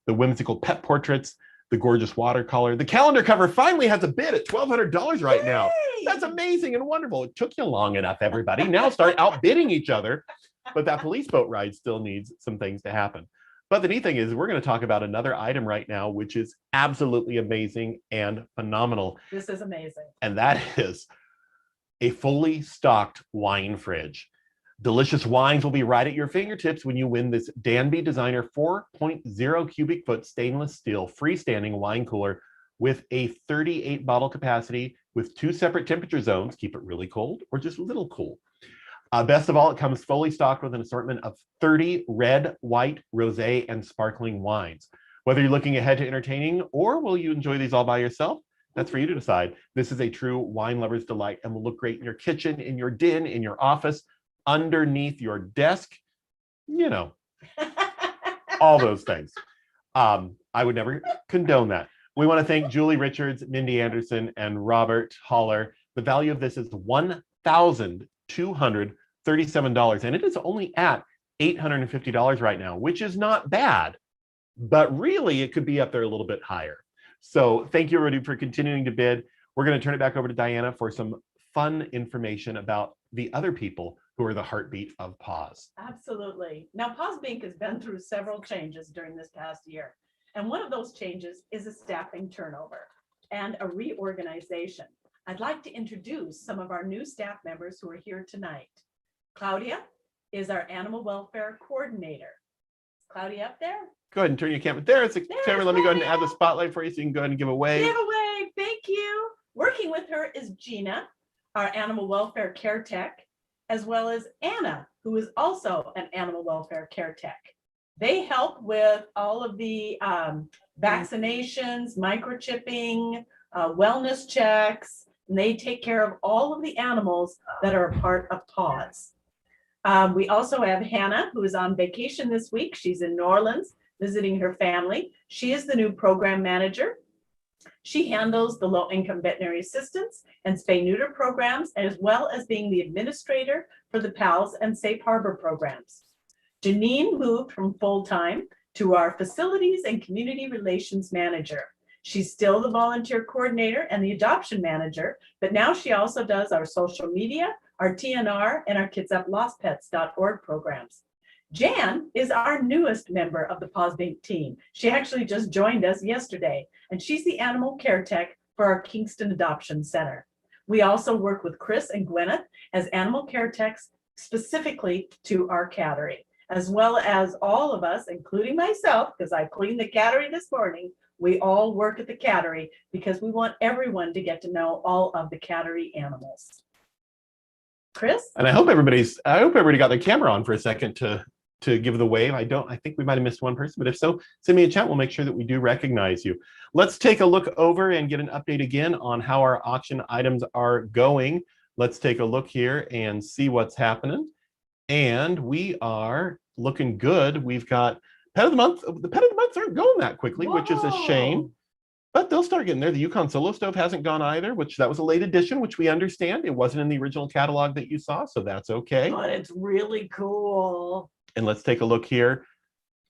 The whimsical pet portraits, the gorgeous watercolor. The calendar cover finally has a bid at $1,200 right now. That's amazing and wonderful. It took you long enough, everybody. Now start outbidding each other. But that police boat ride still needs some things to happen. But the neat thing is we're going to talk about another item right now, which is absolutely amazing and phenomenal. This is amazing. And that is a fully stocked wine fridge. Delicious wines will be right at your fingertips when you win this Danby Designer 4.0 cubic foot stainless steel freestanding wine cooler with a 38 bottle capacity with 2 separate temperature zones. Keep it really cold or just a little cool. Best of all, it comes fully stocked with an assortment of 30 red, white, rosé, and sparkling wines. Whether you're looking ahead to entertaining or will you enjoy these all by yourself, that's for you to decide. This is a true wine lover's delight and will look great in your kitchen, in your den, in your office, underneath your desk, you know, all those things. I would never condone that. We want to thank Julie Richards, Mindy Anderson, and Robert Holler. The value of this is $1,237, and it is only at $850 right now, which is not bad, but really it could be up there a little bit higher. So thank you everybody for continuing to bid. We're going to turn it back over to Diana for some fun information about the other people who are the heartbeat of PAWS. Absolutely. Now, PAWS Bank has been through several changes during this past year. And one of those changes is a staffing turnover and a reorganization. I'd like to introduce some of our new staff members who are here tonight. Claudia is our animal welfare coordinator. Is Claudia up there? Go ahead and turn your camera. There's the camera. Let me go ahead and add the spotlight for you so you can go ahead and give away. Giveaway. Thank you. Working with her is Gina, our animal welfare care tech, as well as Anna, who is also an animal welfare care tech. They help with all of the vaccinations, microchipping, wellness checks, and they take care of all of the animals that are a part of PAWS. We also have Hannah, who is on vacation this week. She's in New Orleans visiting her family. She is the new program manager. She handles the low-income veterinary assistance and spay-neuter programs, as well as being the administrator for the PAWS and Safe Harbor programs. Janine moved from full-time to our facilities and community relations manager. She's still the volunteer coordinator and the adoption manager, but now she also does our social media, our TNR, and our KitsapLostPets.org programs. Jan is our newest member of the PAWS Bank team. She actually just joined us yesterday, and she's the animal care tech for our Kingston Adoption Center. We also work with Chris and Gwyneth as animal care techs specifically to our cattery, as well as all of us, including myself, because I cleaned the cattery this morning. We all work at the cattery because we want everyone to get to know all of the cattery animals. Chris? And I hope everybody got their camera on for a second to give the wave. I think we might have missed one person, but if so, send me a chat. We'll make sure that we do recognize you. Let's take a look over and get an update again on how our auction items are going. Let's take a look here and see what's happening. And we are looking good. We've got Pet of the Month. The Pet of the Months aren't going that quickly, which is a shame. But they'll start getting there. The Yukon Solo Stove hasn't gone either, which that was a late edition, which we understand. It wasn't in the original catalog that you saw, so that's okay. But it's really cool. And let's take a look here.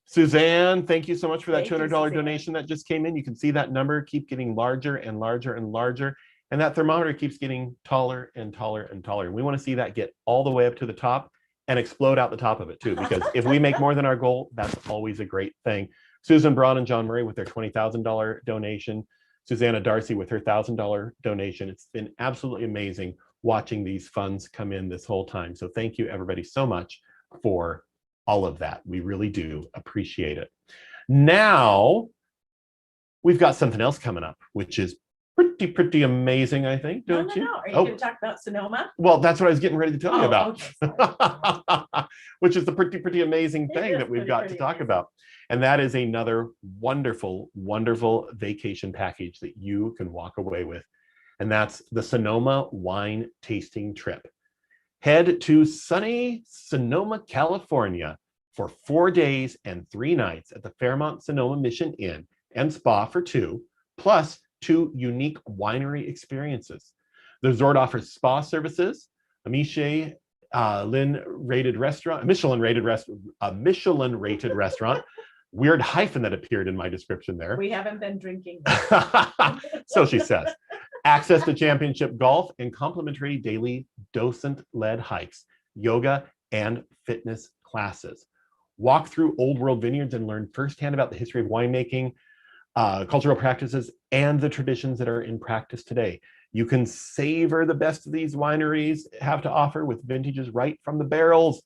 Suzanne, thank you so much for that Thank you, $200 Suzanne. donation that just came in. You can see that number keep getting larger and larger and larger. And that thermometer keeps getting taller and taller and taller. And we want to see that get all the way up to the top and explode out the top of it too, because if we make more than our goal, that's always a great thing. Susan Braun and John Murray with their $20,000 donation. Susanna Darcy with her $1,000 donation. It's been absolutely amazing watching these funds come in this whole time. So thank you everybody so much for all of that. We really do appreciate it. Now, we've got something else coming up, which is pretty amazing, I think, don't you? No. Are you going to talk about Sonoma? Well, that's what I was getting ready to tell you about, Okay, which is the pretty amazing It thing is that we've pretty got to talk amazing. about. And that is another wonderful, wonderful vacation package that you can walk away with. And that's the Sonoma wine tasting trip. Head to sunny Sonoma, California for 4 days and 3 nights at the Fairmont Sonoma Mission Inn and Spa for 2, plus 2 unique winery experiences. The resort offers spa services, a Michelin rated restaurant. Weird hyphen that appeared in my description there. We haven't been drinking. So she says. Access to championship golf and complimentary daily docent-led hikes, yoga, and fitness classes. Walk through old world vineyards and learn firsthand about the history of winemaking, cultural practices, and the traditions that are in practice today. You can savor the best of these wineries have to offer with vintages right from the barrels.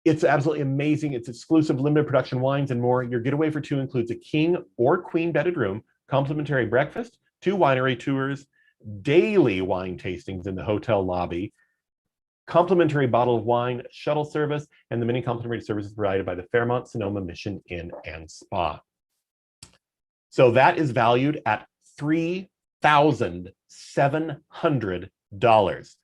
It's absolutely amazing. It's exclusive limited production wines and more. Your getaway for 2 includes a king or queen bedded room, complimentary breakfast, 2 winery tours, daily wine tastings in the hotel lobby, complimentary bottle of wine, shuttle service, and the many complimentary services provided by the Fairmont Sonoma Mission Inn and Spa. So that is valued at $3,700,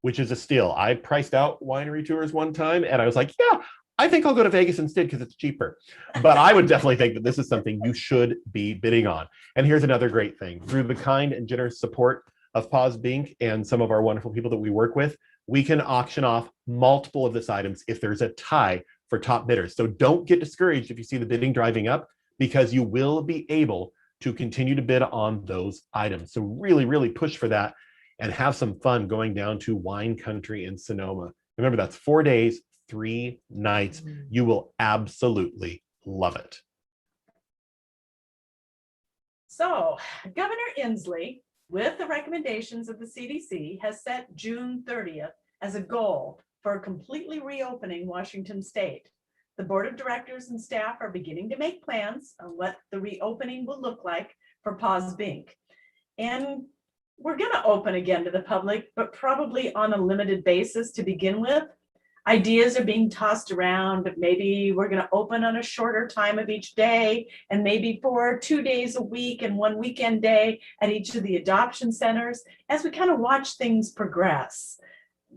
which is a steal. I priced out winery tours one time and I was like, yeah, I think I'll go to Vegas instead because it's cheaper. But I would definitely think that this is something you should be bidding on. And here's another great thing. Through the kind and generous support of PAWS Bink and some of our wonderful people that we work with, we can auction off multiple of these items if there's a tie for top bidders. So don't get discouraged if you see the bidding driving up, because you will be able to continue to bid on those items. So really, really push for that and have some fun going down to wine country in Sonoma. Remember, that's 4 days, 3 nights. You will absolutely love it. So Governor Inslee, with the recommendations of the CDC, has set June 30th as a goal for completely reopening Washington State. The board of directors and staff are beginning to make plans on what the reopening will look like for PAWS Bink. And we're going to open again to the public, but probably on a limited basis to begin with. Ideas are being tossed around. Maybe we're going to open on a shorter time of each day, and maybe for 2 days a week and 1 weekend day at each of the adoption centers as we kind of watch things progress.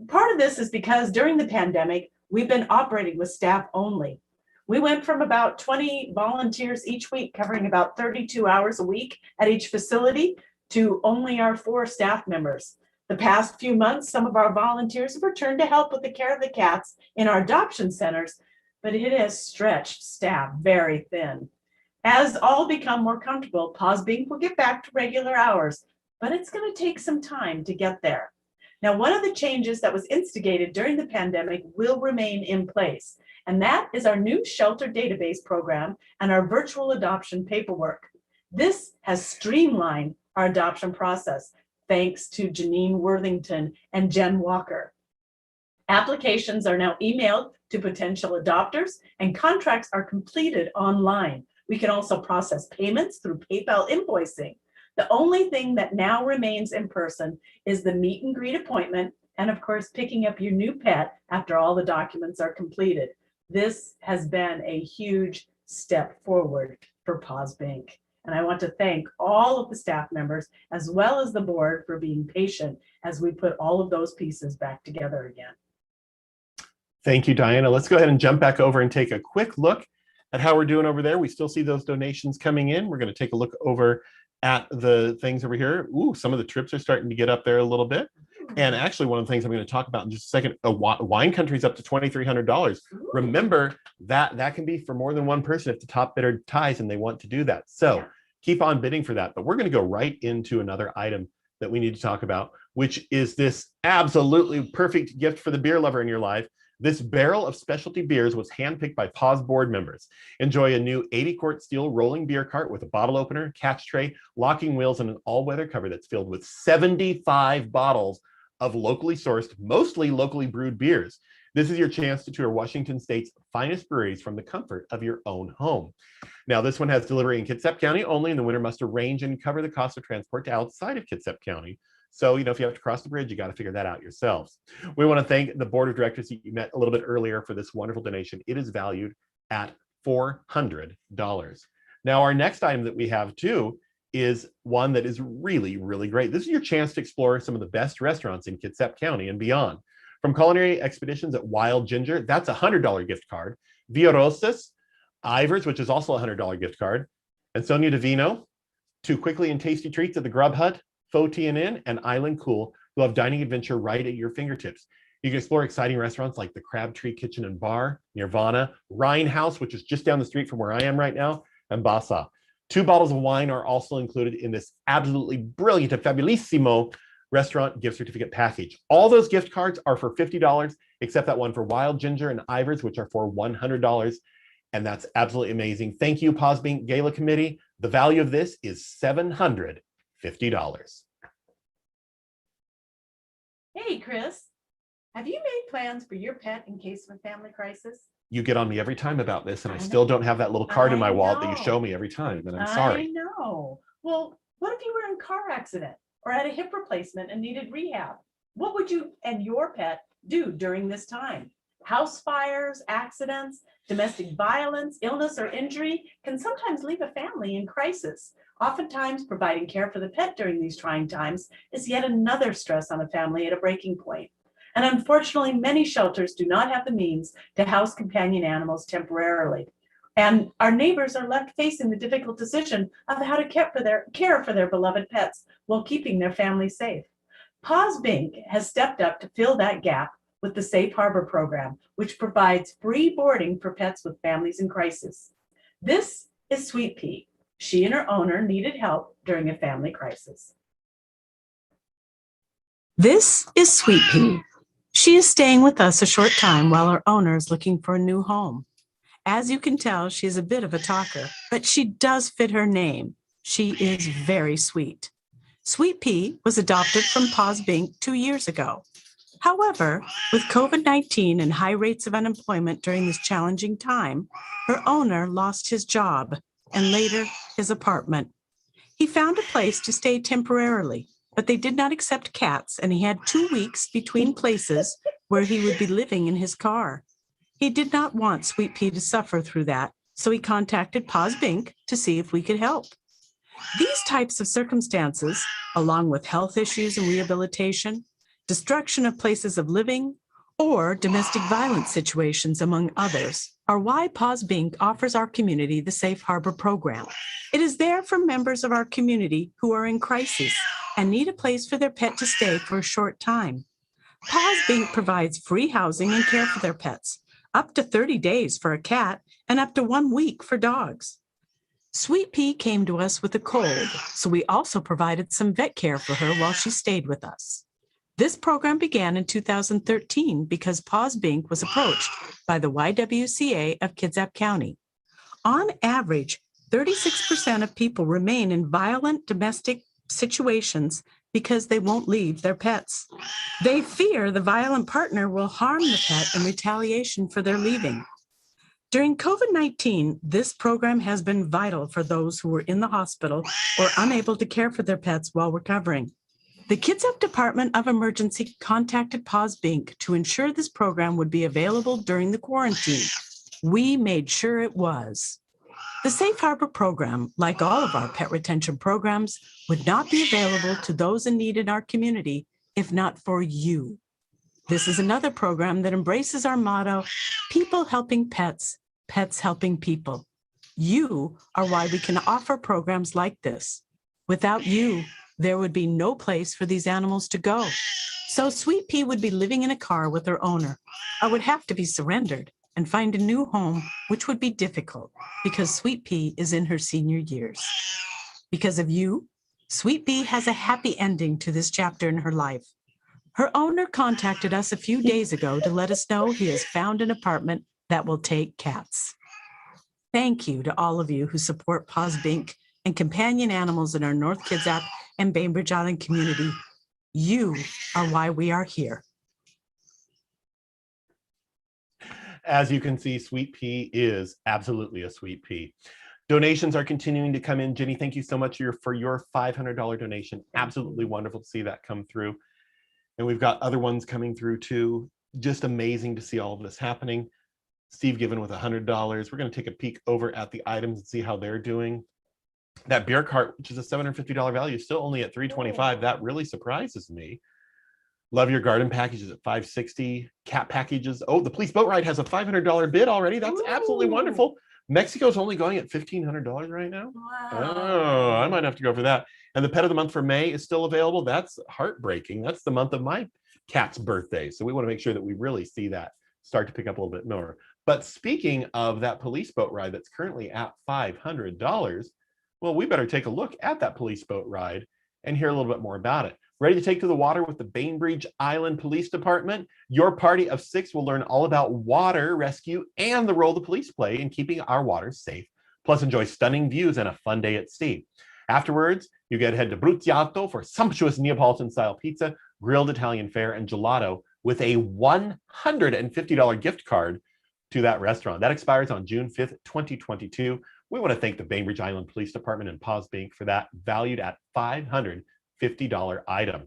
Part of this is because during the pandemic, we've been operating with staff only. We went from about 20 volunteers each week, covering about 32 hours a week at each facility, to only our 4 staff members. The past few months, some of our volunteers have returned to help with the care of the cats in our adoption centers, but it has stretched staff very thin. As all become more comfortable, PAWS Bink will get back to regular hours, but it's going to take some time to get there. Now, one of the changes that was instigated during the pandemic will remain in place, and that is our new shelter database program and our virtual adoption paperwork. This has streamlined our adoption process, thanks to Janine Worthington and Jen Walker. Applications are now emailed to potential adopters and contracts are completed online. We can also process payments through PayPal invoicing. The only thing that now remains in person is the meet and greet appointment and, of course, picking up your new pet after all the documents are completed. This has been a huge step forward for PAWS Bink. And I want to thank all of the staff members as well as the board for being patient as we put all of those pieces back together again. Thank you, Diana. Let's go ahead and jump back over and take a quick look at how we're doing over there. We still see those donations coming in. We're going to take a look over at the things over here. Ooh, some of the trips are starting to get up there a little bit. And actually, one of the things I'm going to talk about in just a second, wine country's up to $2,300. Remember that can be for more than one person if the top bidder ties and they want to do that. So keep on bidding for that. But we're going to go right into another item that we need to talk about, which is this absolutely perfect gift for the beer lover in your life. This barrel of specialty beers was handpicked by PAWS board members. Enjoy a new 80-quart steel rolling beer cart with a bottle opener, catch tray, locking wheels, and an all-weather cover that's filled with 75 bottles of locally sourced, mostly locally brewed beers. This is your chance to tour Washington State's finest breweries from the comfort of your own home. Now, this one has delivery in Kitsap County only, and the winner must arrange and cover the cost of transport to outside of Kitsap County. So, if you have to cross the bridge, you got to figure that out yourselves. We want to thank the board of directors that you met a little bit earlier for this wonderful donation. It is valued at $400. Now, our next item that we have too is one that is really, really great. This is your chance to explore some of the best restaurants in Kitsap County and beyond. From culinary expeditions at Wild Ginger, that's a $100 gift card. Via Rosas, Ivers, which is also a $100 gift card. And Sonia Divino, To quickly and tasty treats at the Grub Hut, Faux Inn, and Island Cool, you'll have dining adventure right at your fingertips. You can explore exciting restaurants like the Crabtree Kitchen and Bar, Nirvana, Rhine House, which is just down the street from where I am right now, and Basa. 2 bottles of wine are also included in this absolutely brilliant and fabulissimo restaurant gift certificate package. All those gift cards are for $50, except that one for Wild Ginger and Ivors, which are for $100. And that's absolutely amazing. Thank you, PAWS Bank Gala Committee. The value of this is $750. Hey, Chris, have you made plans for your pet in case of a family crisis? You get on me every time about this, and I I still don't have that little card in my I wallet that you know. show me every time, and I'm sorry. I know. Well, what if you were in a car accident or had a hip replacement and needed rehab? What would you and your pet do during this time? House fires, accidents, domestic violence, illness, or injury can sometimes leave a family in crisis. Oftentimes, providing care for the pet during these trying times is yet another stress on a family at a breaking point. And unfortunately, many shelters do not have the means to house companion animals temporarily. And our neighbors are left facing the difficult decision of how to care for their beloved pets while keeping their family safe. PAWS Bank has stepped up to fill that gap with the Safe Harbor program, which provides free boarding for pets with families in crisis. This is Sweet Pea. She and her owner needed help during a family crisis. This is Sweet Pea. She is staying with us a short time while her owner is looking for a new home. As you can tell, she's a bit of a talker, but she does fit her name. She is very sweet. Sweet Pea was adopted from PAWS Bank 2 years ago. However, with COVID-19 and high rates of unemployment during this challenging time, her owner lost his job and later his apartment. He found a place to stay temporarily, but they did not accept cats, and he had 2 weeks between places where he would be living in his car. He did not want Sweet Pea to suffer through that, so he contacted PAWS Bank to see if we could help. These types of circumstances, along with health issues and rehabilitation, destruction of places of living, or domestic violence situations, among others, are why PAWS Bank offers our community the Safe Harbor program. It is there for members of our community who are in crisis and need a place for their pet to stay for a short time. PAWS Bank provides free housing and care for their pets, up to 30 days for a cat and up to 1 week for dogs. Sweet Pea came to us with a cold, so we also provided some vet care for her while she stayed with us. This program began in 2013 because PAWS Bank was approached by the YWCA of Kitsap County. On average, 36% of people remain in violent domestic situations because they won't leave their pets. They fear the violent partner will harm the pet in retaliation for their leaving. During COVID-19, this program has been vital for those who were in the hospital or unable to care for their pets while recovering. The Kitsap Department of Emergency contacted PAWS Bank to ensure this program would be available during the quarantine. We made sure it was. The Safe Harbor program, like all of our pet retention programs, would not be available to those in need in our community if not for you. This is another program that embraces our motto, people helping pets, pets helping people. You are why we can offer programs like this. Without you, there would be no place for these animals to go. So Sweet Pea would be living in a car with her owner, or would have to be surrendered and find a new home, which would be difficult because Sweet Pea is in her senior years. Because of you, Sweet Pea has a happy ending to this chapter in her life. Her owner contacted us a few days ago to let us know he has found an apartment that will take cats. Thank you to all of you who support PAWS Bank and companion animals in our North Kitsap and Bainbridge Island community. You are why we are here. As you can see, Sweet Pea is absolutely a sweet pea. Donations are continuing to come in. Jenny, thank you so much for your $500 donation. Absolutely wonderful to see that come through. And we've got other ones coming through too. Just amazing to see all of this happening. Steve given with $100. We're going to take a peek over at the items and see how they're doing. That beer cart, which is a $750 value, is still only at $325. That really surprises me. Love Your Garden packages at $560. Cat packages. Oh, the police boat ride has a $500 bid already. That's absolutely wonderful. Mexico's only going at $1,500 right now. Oh, I might have to go for that. And the pet of the month for May is still available. That's heartbreaking. That's the month of my cat's birthday. So we want to make sure that we really see that start to pick up a little bit more. But speaking of that police boat ride that's currently at $500, well, we better take a look at that police boat ride and hear a little bit more about it. Ready to take to the water with the Bainbridge Island Police Department? Your party of 6 will learn all about water rescue and the role the police play in keeping our waters safe, plus enjoy stunning views and a fun day at sea. Afterwards, you get to head to Bruzziato for sumptuous Neapolitan-style pizza, grilled Italian fare, and gelato with a $150 gift card to that restaurant. That expires on June 5th, 2022. We want to thank the Bainbridge Island Police Department and PAWS Bank for that, valued at $550 item.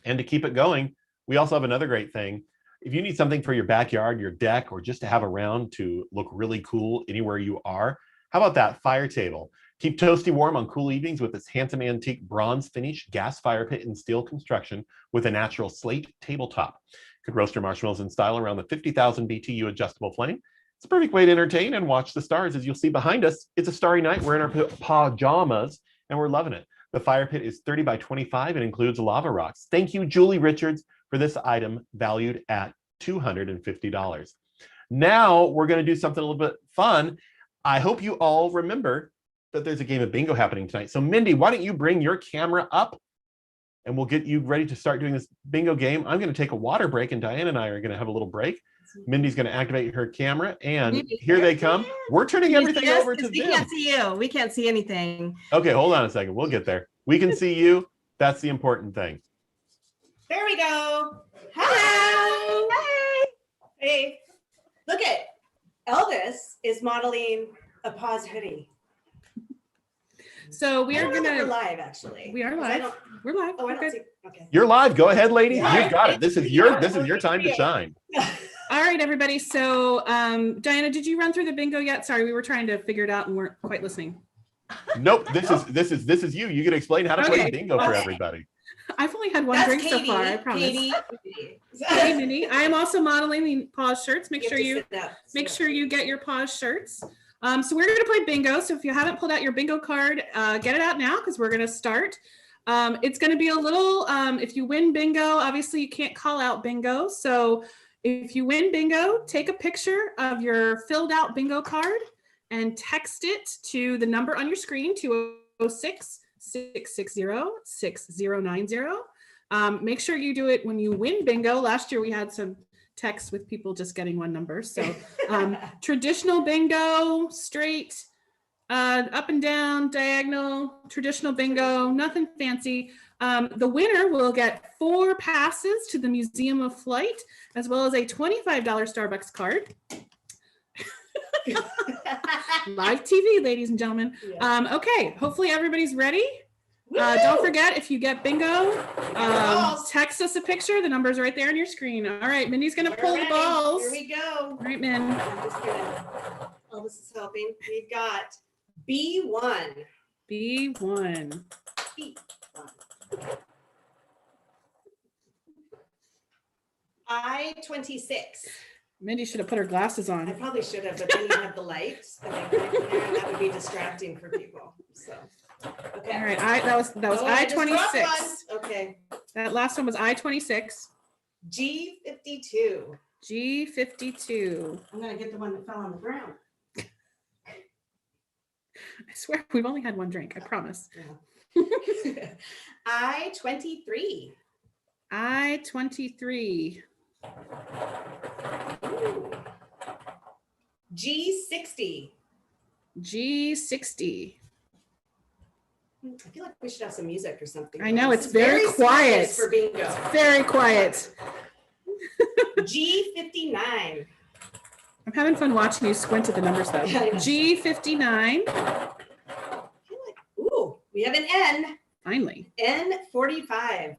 And to keep it going, we also have another great thing. If you need something for your backyard, your deck, or just to have around to look really cool anywhere you are, how about that fire table? Keep toasty warm on cool evenings with this handsome antique bronze finish gas fire pit in steel construction with a natural slate tabletop. Could roast your marshmallows in style around the 50,000 BTU adjustable flame. It's a perfect way to entertain and watch the stars. As you'll see behind us, it's a starry night. We're in our pajamas and we're loving it. The fire pit is 30 by 25 and includes lava rocks. Thank you, Julie Richards, for this item valued at $250. Now we're going to do something a little bit fun. I hope you all remember that there's a game of bingo happening tonight. So Mindy, why don't you bring your camera up and we'll get you ready to start doing this bingo game. I'm going to take a water break and Diane and I are going to have a little break. Mindy's going to activate her camera and here they come. We're turning everything over to them. We can't see you. We can't see anything. Okay, hold on a second. We'll get there. We can see you. That's the important thing. There we go. Hello. Hey. Hey. Look at Elvis is modeling a PAWS hoodie. So we are we're live actually. We are live. We're live. Oh, I don't see. Okay. You're live. Go ahead, ladies. Yeah. You've got it. This is your time to shine. All right, everybody. So Diana, did you run through the bingo yet? Sorry, we were trying to figure it out and weren't quite listening. Nope. This is you. You can explain how to play bingo for everybody. I've only had one drink so far, I promise. Hey, Mindy. I am also modeling the PAWS shirts. Make sure you get your PAWS shirts. So we're going to play bingo. So if you haven't pulled out your bingo card, get it out now because we're going to start. It's going to be a little, if you win bingo, obviously you can't call out bingo. So if you win bingo, take a picture of your filled out bingo card and text it to the number on your screen, 206-660-6090. Make sure you do it when you win bingo. Last year we had some texts with people just getting one number. So traditional bingo, straight, up and down, diagonal, traditional bingo, nothing fancy. The winner will get 4 passes to the Museum of Flight, as well as a $25 Starbucks card. Live TV, ladies and gentlemen. Yeah. Okay, hopefully everybody's ready. Don't forget, if you get bingo, text us a picture. The number's right there on your screen. All right, Mindy's going to pull the balls. Here we go. All right, Min. I'm just kidding. Elvis is helping. We've got B1. B1. I-26. Mindy should have put her glasses on. I probably should have, but then you have the lights, and that would be distracting for people. So, okay. All right, that was I-26. Okay. That last one was I-26. G52. G52. I'm gonna get the one that fell on the ground. I swear we've only had one drink. I promise. Yeah. I-23. I-23. G60. G60. I feel like we should have some music or something. I know, it's very quiet. For bingo. It's very quiet. G59. I'm having fun watching you squint at the numbers though. G59. Ooh, we have an N. Finally. N45.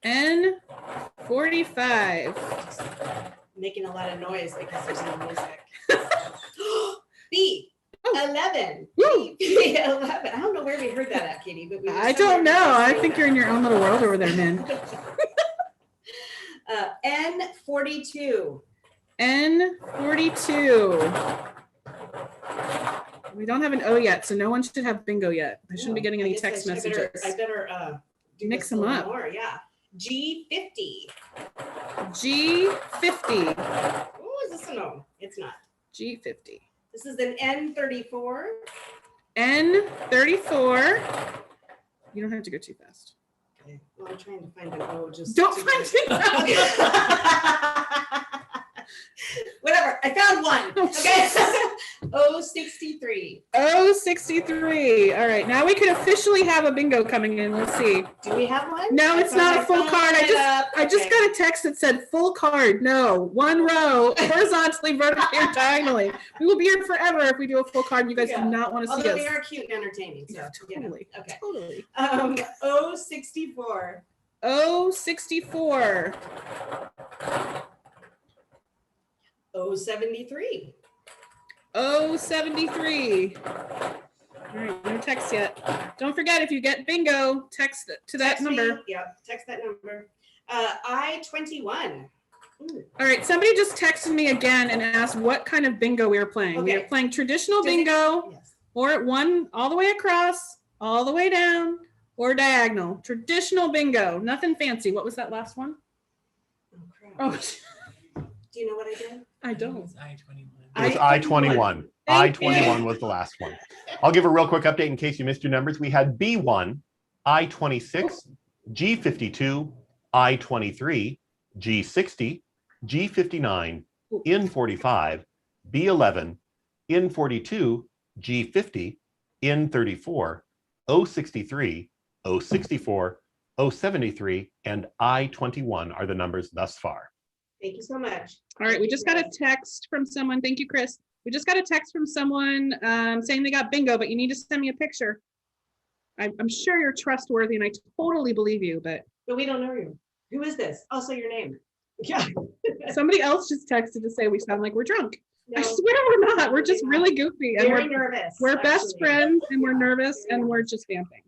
N45. Making a lot of noise because there's no music. B11. B11. I don't know where we heard that at, Katie, but I don't know. I think you're in your own little world over there, man. N42. N42. We don't have an O yet, so no one should have bingo yet. I shouldn't be getting any I guess text I better- messages. I better do Mix this a them little up. more, yeah. G50. G50. Oh, is this a no? It's not. G50. This is an N34. N34. You don't have to go too fast. Okay. Well, I'm trying to find an O. Just Don't to find get- Whatever. I found one. Okay. O63. O63. All right. Now we could officially have a bingo coming in. Let's see. Do we have one? No, it's not a full card. I just Okay. got a text that said full card. No, one row, horizontally, vertically, or diagonally. We will be here forever if we do a full card. You guys do not want to see Although us. they are cute and entertaining. So, Totally. Okay. Totally. O64. O64. O73. O73. All right, no text yet. Don't forget, if you get bingo, text to that number. Yeah, text that number. I21. All right, somebody just texted me again and asked what kind of bingo we were playing. We are Okay. playing traditional bingo, or at one all the way across, all the way down, or diagonal. Traditional bingo, nothing fancy. What was that last one? Oh, Oh, do you know what I did? I don't. It was I-21. I-21 was the last one. I'll give a real quick update in case you missed your numbers. We had B1, I-26, G52, I-23, G60, G59, N45, B11, N42, G50, N34, O63, O64, O73, and I-21 are the numbers thus far. Thank you so much. All right, we just got a text from someone. Thank you, Chris. We just got a text from someone saying they got bingo, but you need to send me a picture. I'm sure you're trustworthy and I totally believe you, but we don't know you. Who is this? Also your name. Yeah. somebody else just texted to say we sound like we're drunk. No, I swear we're not. We're just really goofy. And very we're nervous. We're best actually. friends and we're nervous and we're just vamping.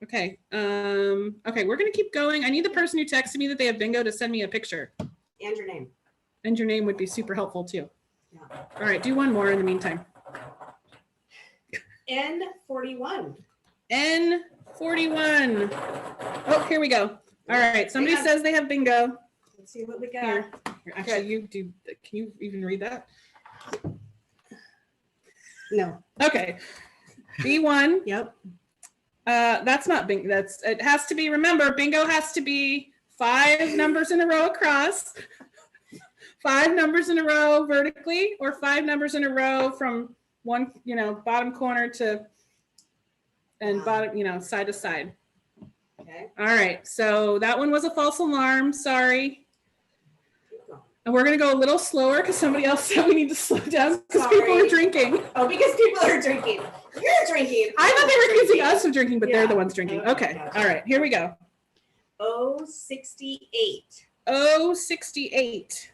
Okay. Okay, we're gonna keep going. I need the person who texted me that they have bingo to send me a picture. And your name. And your name would be super helpful too. Yeah. All right, do one more in the meantime. N41. N41. Oh, here we go. All right, somebody says they have bingo. Let's see what we got. Here. Actually, you do. Can you even read that? No. Okay. B1. Yep. That's not bingo. It has to be, remember, bingo has to be 5 numbers in a row across, 5 numbers in a row vertically, or 5 numbers in a row from one, bottom corner to, and bottom, side to side. Okay. All right. So that one was a false alarm. Sorry. And we're going to go a little slower because somebody else said we need to slow down because people are drinking. Oh, because people are drinking. You're drinking. I thought they were drinking. accusing us of drinking, but they're the Yeah. ones drinking. Okay. Gotcha. All right. Here we go. O68. O68.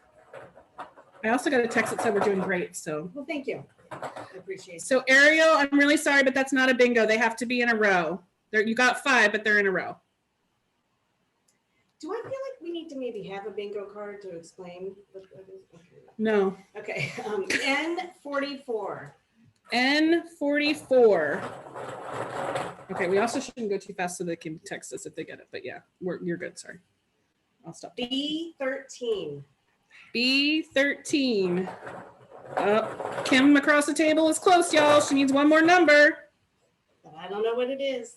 I also got a text that said we're doing great. So, Well, thank you. I appreciate it. so Ariel, I'm really sorry, but that's not a bingo. They have to be in a row. You got 5, but they're in a row. Do I feel like we need to maybe have a bingo card to explain? What that is? No. Okay. N44. N44. Okay, we also shouldn't go too fast so they can text us if they get it. But yeah, you're good. Sorry. I'll stop. B13. B13. Kim across the table is close, y'all. She needs one more number. But I don't know what it is.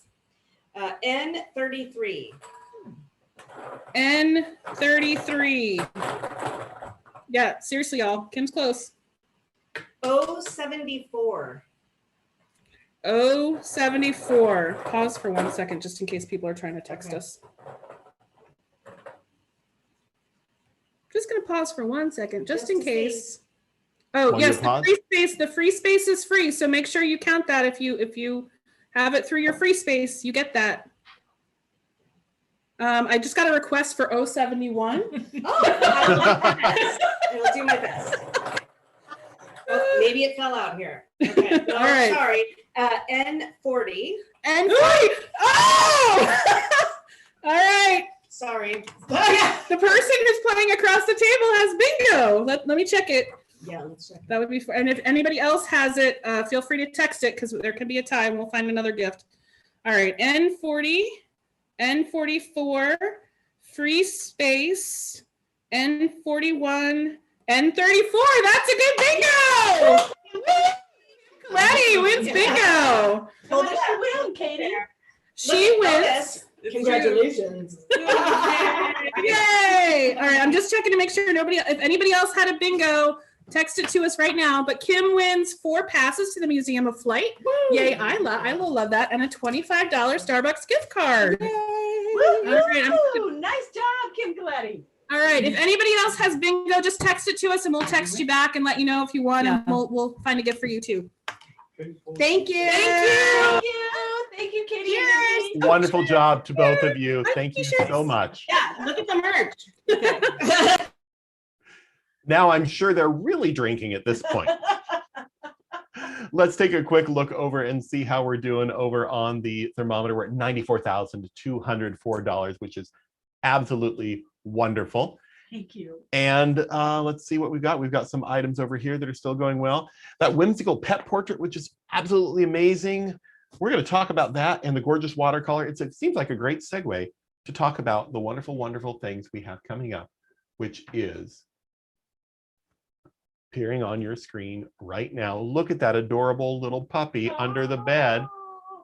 N33. N33. Yeah, seriously, y'all. Kim's close. O74. O74. Pause for 1 second just in case people are trying to text us. Just gonna pause for 1 second, just in case. Oh, While yes, you pause? the free space is free. So make sure you count that if you have it through your free space, you get that. I just got a request for O71. Oh, I like that. I will do my best. Oh, maybe it fell out here. Okay. No, All right. Sorry. N40. N40. Oh! All right. Sorry. The person who's playing across the table has bingo. Let me check it. Yeah, let's check. That would be, and if anybody else has it, feel free to text it because there could be a tie and we'll find another gift. All right, N40, N44, free space, N41, N34. That's a good bingo! Letty wins bingo. Well, that's a win, Katie. She wins. Congratulations. Yay! All right, I'm just checking to make sure if anybody else had a bingo, text it to us right now. But Kim wins 4 passes to the Museum of Flight. Woo! Yay, I will love that. And a $25 Starbucks gift card. Yay! All right, Nice job, Kim Coletti. all right, if anybody else has bingo, just text it to us and we'll text you back and let you know if you won, and we'll find a gift for you too. Thank you. Thank you. Thank you, Katie. Cheers. Wonderful job to both of you. Thank you so much. Yeah, look at the merch. Okay. Now I'm sure they're really drinking at this point. Let's take a quick look over and see how we're doing over on the thermometer. We're at $94,204, which is absolutely wonderful. Thank you. And let's see what we've got. We've got some items over here that are still going well. That whimsical pet portrait, which is absolutely amazing. We're going to talk about that and the gorgeous watercolor. It seems like a great segue to talk about the wonderful, wonderful things we have coming up, which is appearing on your screen right now. Look at that adorable little puppy under the bed.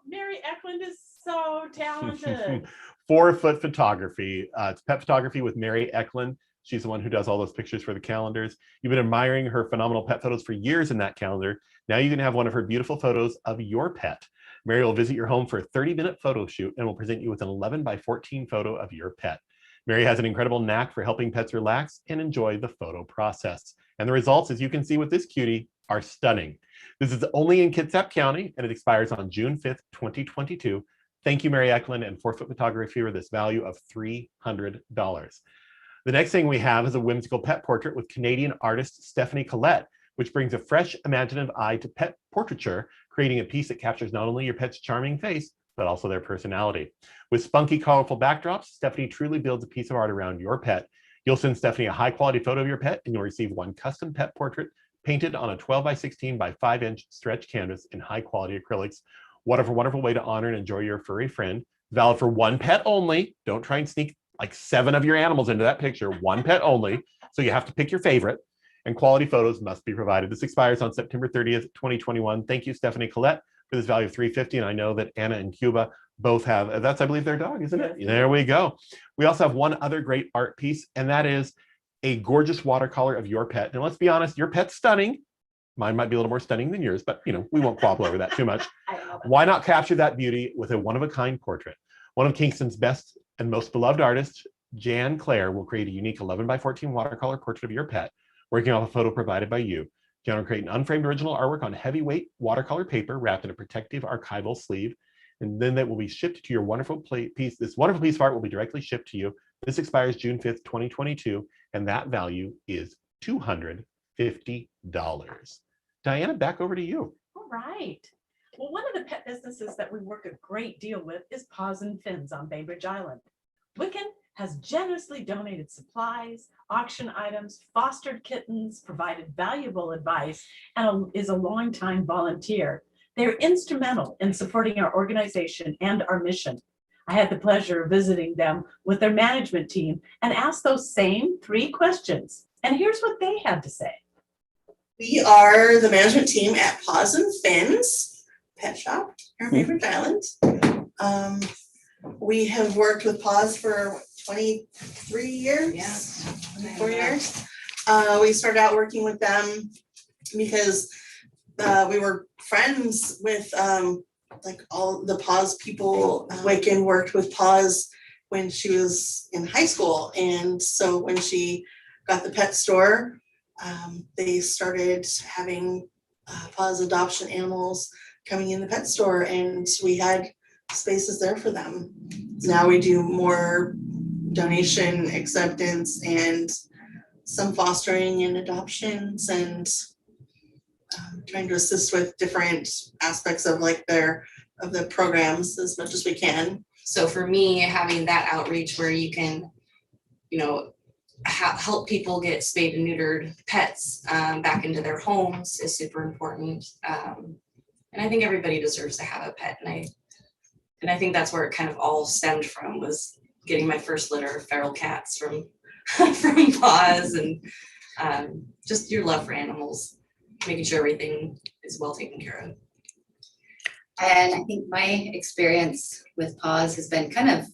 Mary Ekman is so talented. 4-foot photography. It's pet photography with Mary Ekman. She's the one who does all those pictures for the calendars. You've been admiring her phenomenal pet photos for years in that calendar. Now you can have one of her beautiful photos of your pet. Mary will visit your home for a 30-minute photo shoot and will present you with an 11x14 photo of your pet. Mary has an incredible knack for helping pets relax and enjoy the photo process. And the results, as you can see with this cutie, are stunning. This is only in Kitsap County, and it expires on June 5th, 2022. Thank you, Mary Ekman and 4-foot photography for this value of $300. The next thing we have is a whimsical pet portrait with Canadian artist Stephanie Collette, which brings a fresh, imaginative eye to pet portraiture, creating a piece that captures not only your pet's charming face, but also their personality. With spunky, colorful backdrops, Stephanie truly builds a piece of art around your pet. You'll send Stephanie a high-quality photo of your pet, and you'll receive one custom pet portrait painted on a 12x16 by 5-inch stretch canvas in high-quality acrylics. What a wonderful way to honor and enjoy your furry friend. Valid for one pet only. Don't try and sneak like 7 of your animals into that picture. One pet only. So you have to pick your favorite. And quality photos must be provided. This expires on September 30th, 2021. Thank you, Stephanie Collette, for this value of $350. And I know that Anna and Cuba both have, that's, I believe, their dog, isn't it? There we go. We also have one other great art piece, and that is a gorgeous watercolor of your pet. And let's be honest, your pet's stunning. Mine might be a little more stunning than yours, but we won't quabble over that too much. Why not capture that beauty with a one-of-a-kind portrait? One of Kingston's best and most beloved artists, Jan Clare, will create a unique 11x14 watercolor portrait of your pet, working off a photo provided by you. Jan will create an unframed original artwork on heavyweight watercolor paper wrapped in a protective archival sleeve, and then that will be shipped to your wonderful piece. This wonderful piece of art will be directly shipped to you. This expires June 5th, 2022, and that value is $250. Diana, back over to you. All right. Well, one of the pet businesses that we work a great deal with is Paws and Fins on Bainbridge Island. Wiccan has generously donated supplies, auction items, fostered kittens, provided valuable advice, and is a longtime volunteer. They're instrumental in supporting our organization and our mission. I had the pleasure of visiting them with their management team and asked those same 3 questions. And here's what they had to say. We are the management team at Paws and Fins Pet Shop here on Bainbridge Island. We have worked with Paws for 23 years, Yeah. 24 years. We started out working with them because we were friends with like all the Paws people. Wiccan worked with Paws when she was in high school, and so when she got the pet store, they started having Paws adoption animals coming in the pet store, and we had spaces there for them. Now we do more donation acceptance and some fostering and adoptions, and trying to assist with different aspects of like of the programs as much as we can. So for me, having that outreach where you can, help people get spayed and neutered pets back into their homes is super important. And I think everybody deserves to have a pet. And I think that's where it kind of all stemmed from, was getting my first litter of feral cats from from PAWS, and just your love for animals, making sure everything is well taken care of. And I think my experience with PAWS has been kind of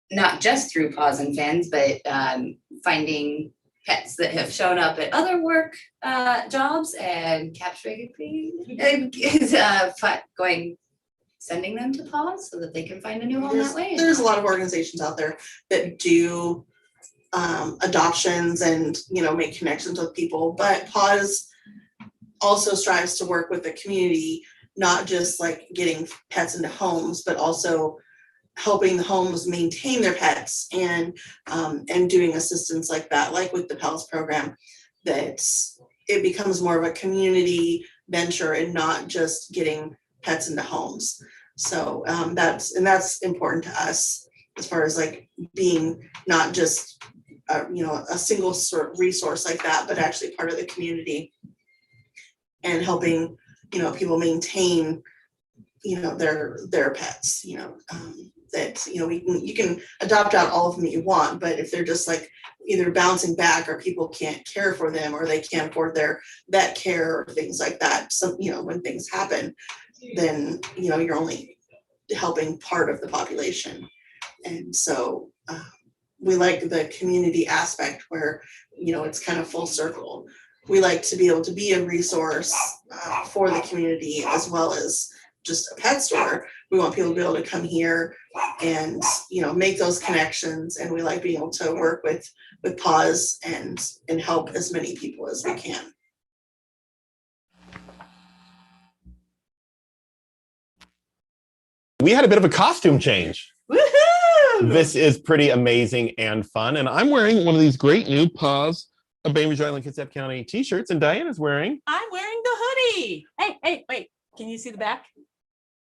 not just through Paws and Fins, but finding pets that have shown up at other work jobs and capturing sending them to Paws so that they can find a new home that way. There's a lot of organizations out there that do adoptions and, you know, make connections with people, but PAWS also strives to work with the community, not just like getting pets into homes, but also helping the homes maintain their pets and doing assistance like that, like with the PAWS program, that it becomes more of a community venture and not just getting pets into homes. So that's important to us, as far as like being not just you know, a single sort of resource like that, but actually part of the community and helping, you know, people maintain, you know, their pets, you know, that, you know, you can adopt out all of them that you want, but if they're just like either bouncing back or people can't care for them or they can't afford their vet care or things like that, so, you know, when things happen, then, you know, you're only helping part of the population. And so we like the community aspect where, you know, it's kind of full circle. We like to be able to be a resource for the community as well as just a pet store. We want people to be able to come here and, you know, make those connections. And we like being able to work with PAWS and help as many people as we can. We had a bit of a costume change. Woohoo! This is pretty amazing and fun. And I'm wearing one of these great new PAWS of Bainbridge Island, Kitsap County t-shirts, and Diana's wearing. I'm wearing the hoodie. Hey, wait. Can you see the back?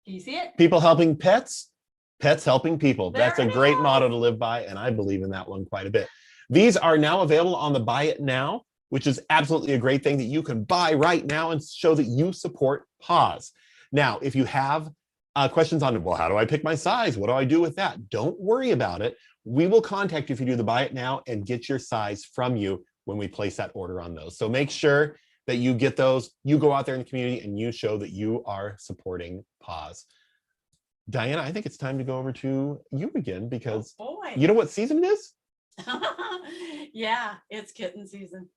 Can you see it? People helping pets, pets helping people. There That's a it great is. motto to live by, and I believe in that one quite a bit. These are now available on the Buy It Now, which is absolutely a great thing that you can buy right now and show that you support PAWS. Now, if you have questions on, well, how do I pick my size? What do I do with that? Don't worry about it. We will contact you if you do the Buy It Now and get your size from you when we place that order on those. So make sure that you get those, you go out there in the community and you show that you are supporting PAWS. Diana, I think it's time to go over to you again, because you know what season it is? Yeah, it's kitten season.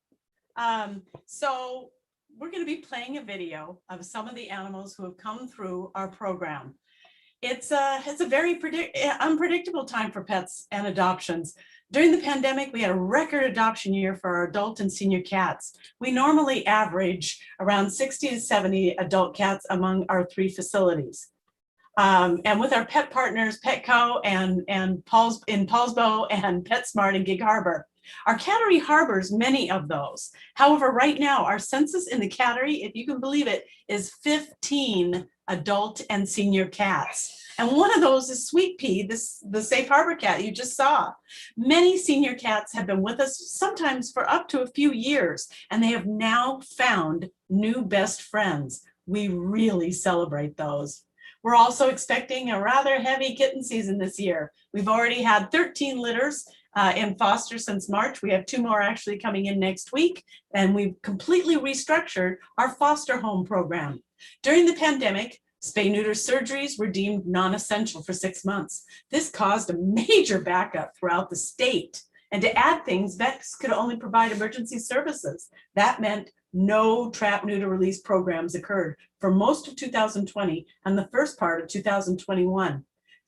So we're going to be playing a video of some of the animals who have come through our program. It's a very unpredictable time for pets and adoptions. During the pandemic, we had a record adoption year for our adult and senior cats. We normally average around 60 to 70 adult cats among our 3 facilities. And with our pet partners, Petco and Paul's in Paulsbo and PetSmart in Gig Harbor. Our cattery harbors many of those. However, right now, our census in the cattery, if you can believe it, is 15 adult and senior cats. And one of those is Sweet Pea, the safe harbor cat you just saw. Many senior cats have been with us sometimes for up to a few years, and they have now found new best friends. We really celebrate those. We're also expecting a rather heavy kitten season this year. We've already had 13 litters in foster since March. We have 2 more actually coming in next week, and we've completely restructured our foster home program. During the pandemic, spay-neuter surgeries were deemed non-essential for 6 months. This caused a major backup throughout the state. And to add things, vets could only provide emergency services. That meant no trap neuter release programs occurred for most of 2020 and the first part of 2021.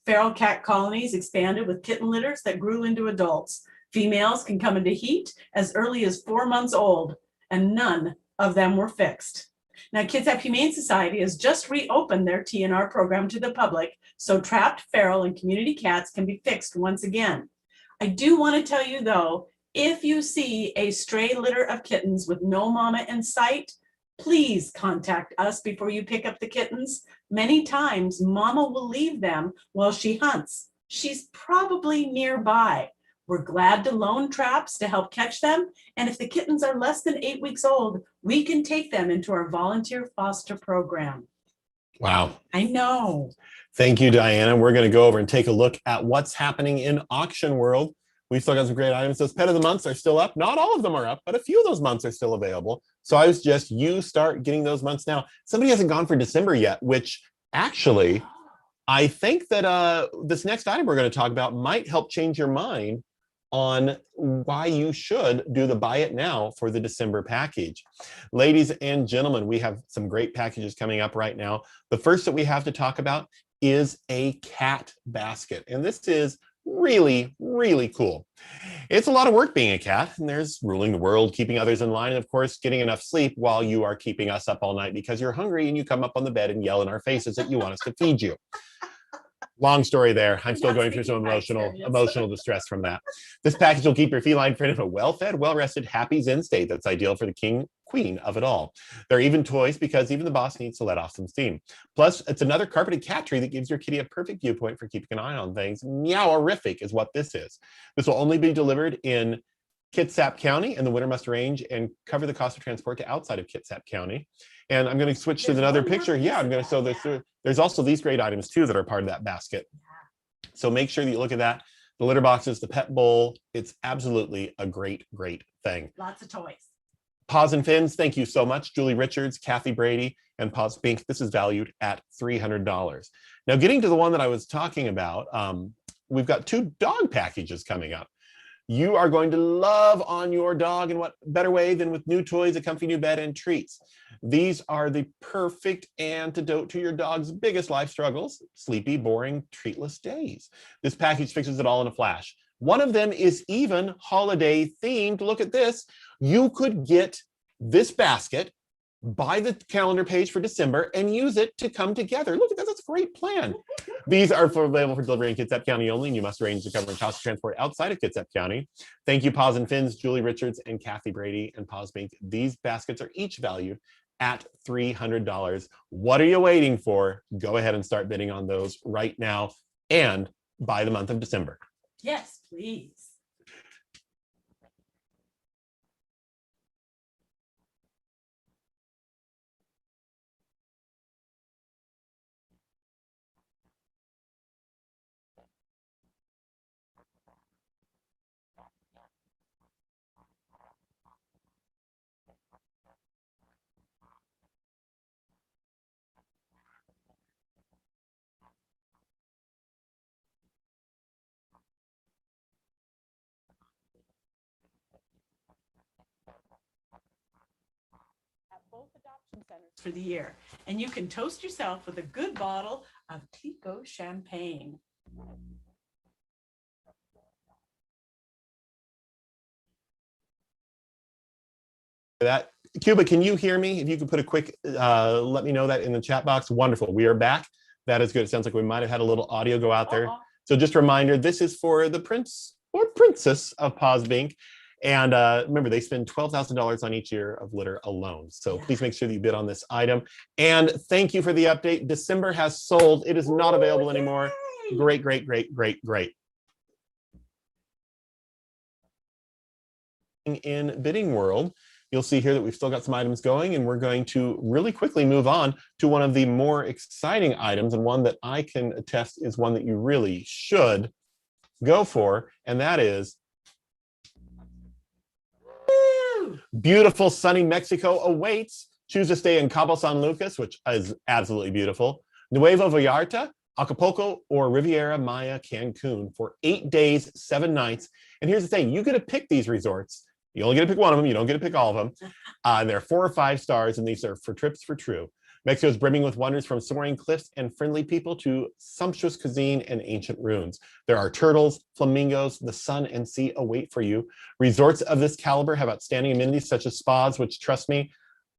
Feral cat colonies expanded with kitten litters that grew into adults. Females can come into heat as early as 4 months old, and none of them were fixed. Now, Kitsap Humane Society has just reopened their TNR program to the public, so trapped feral and community cats can be fixed once again. I do want to tell you, though, if you see a stray litter of kittens with no mama in sight, please contact us before you pick up the kittens. Many times, mama will leave them while she hunts. She's probably nearby. We're glad to loan traps to help catch them. And if the kittens are less than 8 weeks old, we can take them into our volunteer foster program. Wow. I know. Thank you, Diana. We're going to go over and take a look at what's happening in auction world. We've still got some great items. Those pet of the months are still up. Not all of them are up, but a few of those months are still available. So I was just, you start getting those months now. Somebody hasn't gone for December yet, which actually, I think that this next item we're going to talk about might help change your mind on why you should do the buy it now for the December package. Ladies and gentlemen, we have some great packages coming up right now. The first that we have to talk about is a cat basket. And this is really, really cool. It's a lot of work being a cat, and there's ruling the world, keeping others in line, and of course, getting enough sleep while you are keeping us up all night because you're hungry and you come up on the bed and yell in our faces that you want us to feed you. Long story there. I'm still going through some emotional distress from that. This package will keep your feline friend in a well-fed, well-rested, happy Zen state that's ideal for the king, queen of it all. There are even toys because even the boss needs to let off some steam. Plus, it's another carpeted cat tree that gives your kitty a perfect viewpoint for keeping an eye on things. Meow-orific is what this is. This will only be delivered in Kitsap County, and the winner must arrange and cover the cost of transport to outside of Kitsap County. And I'm going to switch to another picture. Yeah, I'm going to show this. There's also these great items too that are part of that basket. So make sure that you look at that. The litter boxes, the pet bowl. It's absolutely a great, great thing. Lots of toys. Paws and Fins, thank you so much. Julie Richards, Kathy Brady, and Paws Pink. This is valued at $300. Now, getting to the one that I was talking about, we've got 2 dog packages coming up. You are going to love on your dog in what better way than with new toys, a comfy new bed, and treats. These are the perfect antidote to your dog's biggest life struggles, sleepy, boring, treatless days. This package fixes it all in a flash. One of them is even holiday themed. Look at this. You could get this basket, buy the calendar page for December, and use it to come together. Look at that. That's a great plan. These are available for delivery in Kitsap County only, and you must arrange the cover and cost of transport outside of Kitsap County. Thank you, Paws and Fins, Julie Richards, and Kathy Brady, and Paws Pink. These baskets are each valued at $300. What are you waiting for? Go ahead and start bidding on those right now and by the month of December. Yes, please. Both adoption centers for the year, and you can toast yourself with a good bottle of Tico champagne. That Cuba, can you hear me? If you could put a quick let me know that in the chat box. Wonderful. We are back. That is good. It sounds like we might have had a little audio go out there. So just a reminder, this is for the prince or princess of Paws Pink. And remember, they spend $12,000 on each year of litter alone. So please make sure that you bid on this item. And thank you for the update. December has sold. It is not available anymore. Great, great, great, great, great. In bidding world, you'll see here that we've still got some items going, and we're going to really quickly move on to one of the more exciting items, and one that I can attest is one that you really should go for, and that is beautiful sunny Mexico awaits. Choose to stay in Cabo San Lucas, which is absolutely beautiful, Nuevo Vallarta, Acapulco, or Riviera Maya, Cancun for 8 days, 7 nights. And here's the thing, you get to pick these resorts. You only get to pick one of them. You don't get to pick all of them. And they're 4 or 5 stars, and these are for trips for true. Mexico is brimming with wonders from soaring cliffs and friendly people to sumptuous cuisine and ancient ruins. There are turtles, flamingos, the sun and sea await for you. Resorts of this caliber have outstanding amenities such as spas, which, trust me,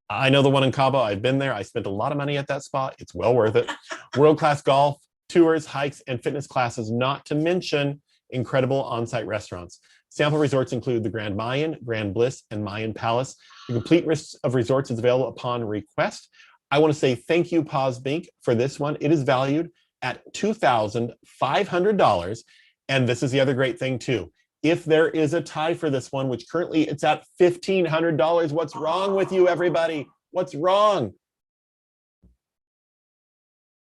I know the one in Cabo. I've been there. I spent a lot of money at that spa. It's well worth it. World-class golf, tours, hikes, and fitness classes, not to mention incredible on-site restaurants. Sample resorts include the Grand Mayan, Grand Bliss, and Mayan Palace. The complete list of resorts is available upon request. I want to say thank you, Paws Pink, for this one. It is valued at $2,500. And this is the other great thing too. If there is a tie for this one, which currently it's at $1,500, what's wrong with you, everybody? What's wrong?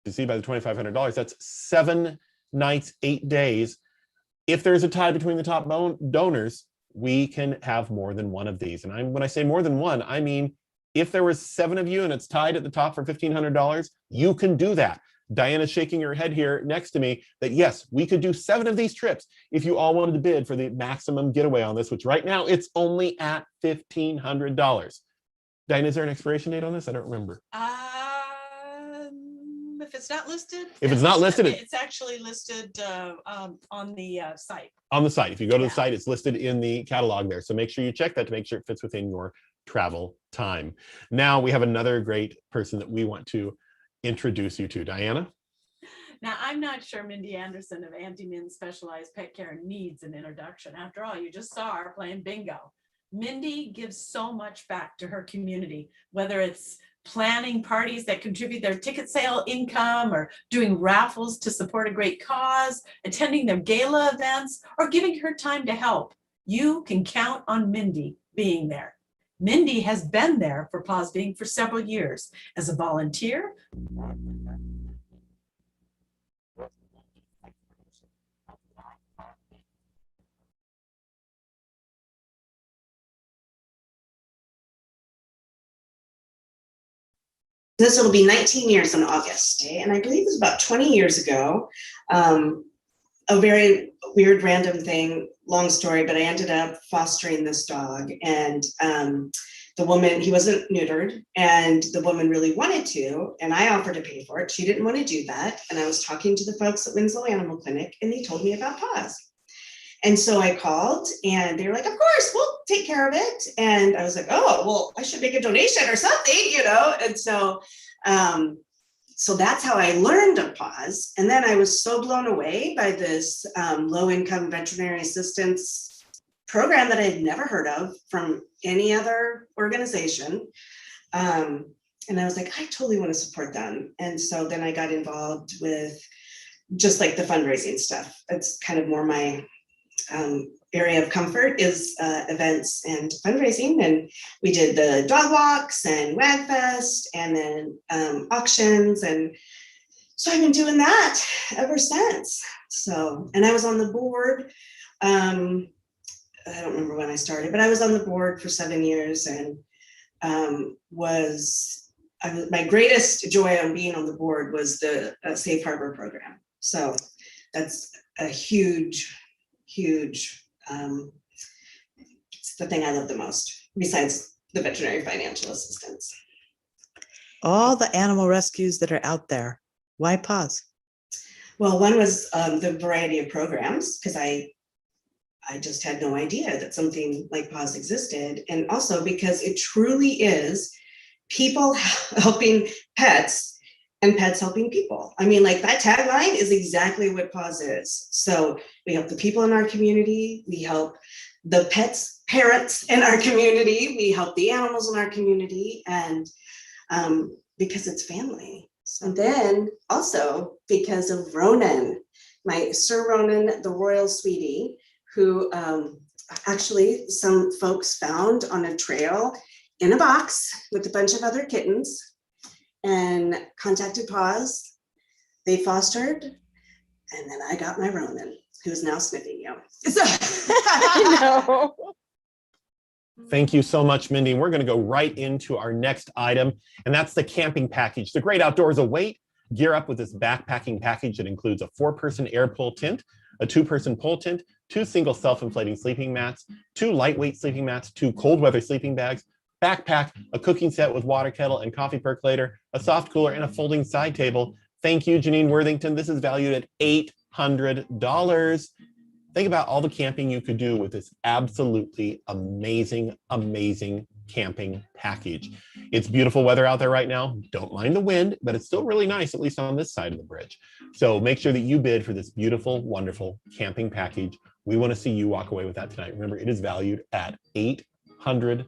You see, by the $2,500, that's 7 nights, 8 days. If there's a tie between the top donors, we can have more than one of these. And when I say more than one, I mean, if there was 7 of you and it's tied at the top for $1,500, you can do that. Diana's shaking her head here next to me that yes, we could do 7 of these trips if you all wanted to bid for the maximum getaway on this, which right now it's only at $1,500. Diana, is there an expiration date on this? I don't remember. If it's not listed. If it's not listed, it's actually listed on the site. On the site. If you go to the site, it's listed in the catalog there. So make sure you check that to make sure it fits within your travel time. Now we have another great person that we want to introduce you to. Diana? Now, I'm not sure Mindy Anderson of Anti-Min Specialized Pet Care needs an introduction. After all, you just saw her playing bingo. Mindy gives so much back to her community, whether it's planning parties that contribute their ticket sale income, or doing raffles to support a great cause, attending their gala events, or giving her time to help. You can count on Mindy being there. Mindy has been there for PAWS Being for several years as a volunteer. This will be 19 years in August, and I believe it was about 20 years ago. A very weird random thing, long story, but I ended up fostering this dog, and the woman, he wasn't neutered, and the woman really wanted to, and I offered to pay for it. She didn't want to do that, and I was talking to the folks at Winslow Animal Clinic, and they told me about PAWS. And so I called, and they were like, of course, we'll take care of it. And I was like, oh, well, I should make a donation or something, you know? And so, so that's how I learned of PAWS. And then I was so blown away by this low-income veterinary assistance program that I had never heard of from any other organization. And I was like, I totally want to support them. And so then I got involved with just like the fundraising stuff. It's kind of more my area of comfort is events and fundraising. And we did the dog walks and WagFest and then auctions. And so I've been doing that ever since. So, and I was on the board. I don't remember when I started, but I was on the board for 7 years, and my greatest joy on being on the board was the Safe Harbor program. So that's a huge, it's the thing I love the most, besides the veterinary financial assistance. All the animal rescues that are out there, why PAWS? Well, one was the variety of programs, because I just had no idea that something like PAWS existed. And also because it truly is people helping pets and pets helping people. I mean, like that tagline is exactly what PAWS is. So we help the people in our community, we help the pets, parents in our community, we help the animals in our community, and because it's family. And then also because of Ronan, my Sir Ronan, the royal sweetie, who actually some folks found on a trail in a box with a bunch of other kittens, and contacted PAWS. They fostered, and then I got my Ronan, who is now sniffing you. I know. Thank you so much, Mindy. We're going to go right into our next item, and that's the camping package. The great outdoors await. Gear up with this backpacking package that includes a 4-person air pull tent, a 2-person pull tent, 2 single self-inflating sleeping mats, 2 lightweight sleeping mats, 2 cold weather sleeping bags, backpack, a cooking set with water kettle and coffee percolator, a soft cooler, and a folding side table. Thank you, Janine Worthington. This is valued at $800. Think about all the camping you could do with this absolutely amazing, amazing camping package. It's beautiful weather out there right now. Don't mind the wind, but it's still really nice, at least on this side of the bridge. So make sure that you bid for this beautiful, wonderful camping package. We want to see you walk away with that tonight. Remember, it is valued at $800.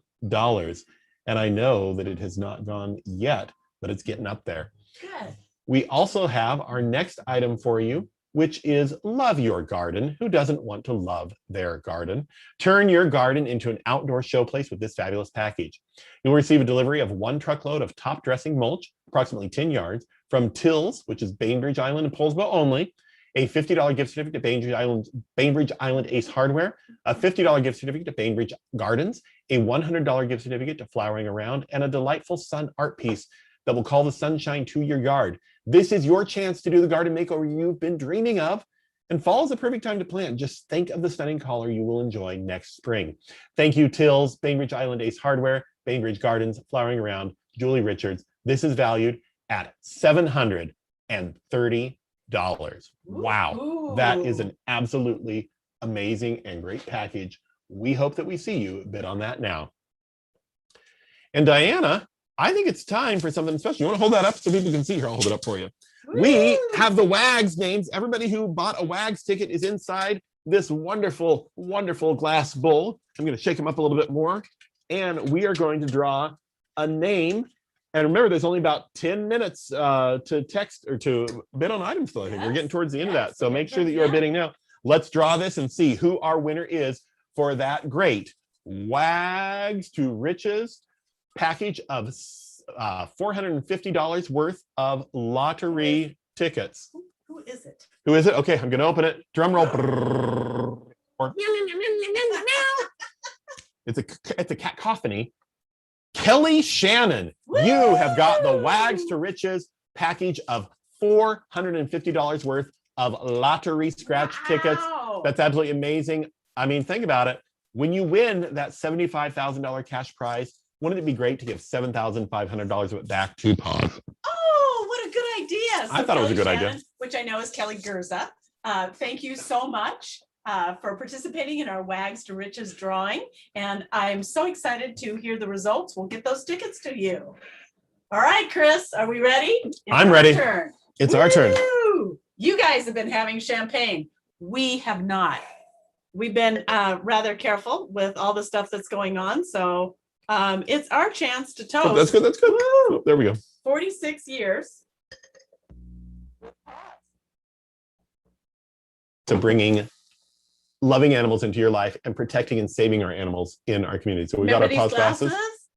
And I know that it has not gone yet, but it's getting up there. Good. We also have our next item for you. which is love your garden. Who doesn't want to love their garden? Turn your garden into an outdoor showplace with this fabulous package. You'll receive a delivery of 1 truckload of top dressing mulch, approximately 10 yards, from Tills, which is Bainbridge Island and Poulsbo only, a $50 gift certificate to Bainbridge Island Ace Hardware, a $50 gift certificate to Bainbridge Gardens, a $100 gift certificate to Flowering Around, and a delightful sun art piece that will call the sunshine to your yard. This is your chance to do the garden makeover you've been dreaming of, and fall is the perfect time to plant. Just think of the stunning color you will enjoy next spring. Thank you, Tills, Bainbridge Island Ace Hardware, Bainbridge Gardens, Flowering Around, Julie Richards. This is valued at $730. Wow, that is an absolutely amazing and great package. We hope that we see you bid on that now. And Diana, I think it's time for something special. You want to hold that up so people can see? Here, I'll hold it up for you. Woo! We have the WAGs names. Everybody who bought a WAGs ticket is inside this wonderful, wonderful glass bowl. I'm going to shake them up a little bit more. And we are going to draw a name. And remember, there's only about 10 minutes to text or to bid on items still. I think we're getting towards the end of that. So make sure that you are bidding now. Let's draw this and see who our winner is for that great WAGs to Riches package of $450 worth of lottery tickets. Who is it? Who is it? Okay, I'm going to open it. Drum roll. It's a cacophony. Kelly Shannon, Woo! You have got the WAGs to Riches package of $450 worth of lottery scratch tickets. That's absolutely amazing. I mean, think about it. When you win that $75,000 cash prize, wouldn't it be great to give $7,500 of it back to PAWS? Oh, what a good idea. So I thought it was a good idea. Which I know is Kelly Gerza. Thank you so much for participating in our WAGs to Riches drawing. And I'm so excited to hear the results. We'll get those tickets to you. All right, Chris, are we ready? I'm ready. It's our turn. You guys have been having champagne. We have not. We've been rather careful with all the stuff that's going on. So it's our chance to toast. Oh, that's good. That's good. Oh, there we go. 46 years. To bringing loving animals into your life and protecting and saving our animals in our community. So we got our PAWS glasses.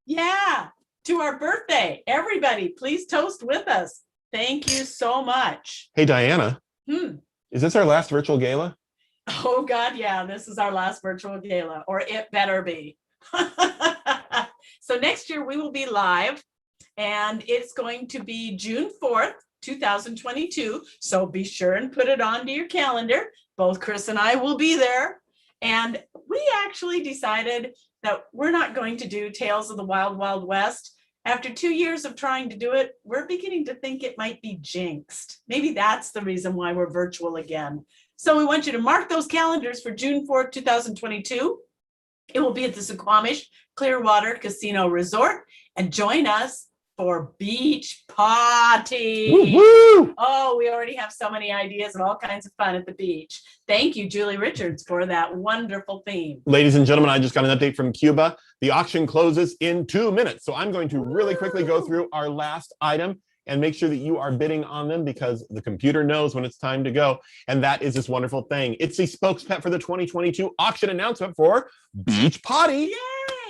Yeah. To our birthday. Everybody, please toast with us. Thank you so much. Hey, Diana. Is this our last virtual gala? Oh, God, yeah. This is our last virtual gala, or it better be. So next year we will be live, and it's going to be June 4th, 2022. So be sure and put it onto your calendar. Both Chris and I will be there. And we actually decided that we're not going to do Tales of the Wild Wild West. After 2 years of trying to do it, we're beginning to think it might be jinxed. Maybe that's the reason why we're virtual again. So we want you to mark those calendars for June 4th, 2022. It will be at the Suquamish Clearwater Casino Resort, and join us for beach party. Woo-hoo! Oh, we already have so many ideas and all kinds of fun at the beach. Thank you, Julie Richards, for that wonderful theme. Ladies and gentlemen, I just got an update from Cuba. The auction closes in 2 minutes. So I'm going to really quickly go through our last item and make sure that you are bidding on them, because the computer knows when it's time to go. And that is this wonderful thing. It's the spokespet for the 2022 auction announcement for Beach Potty.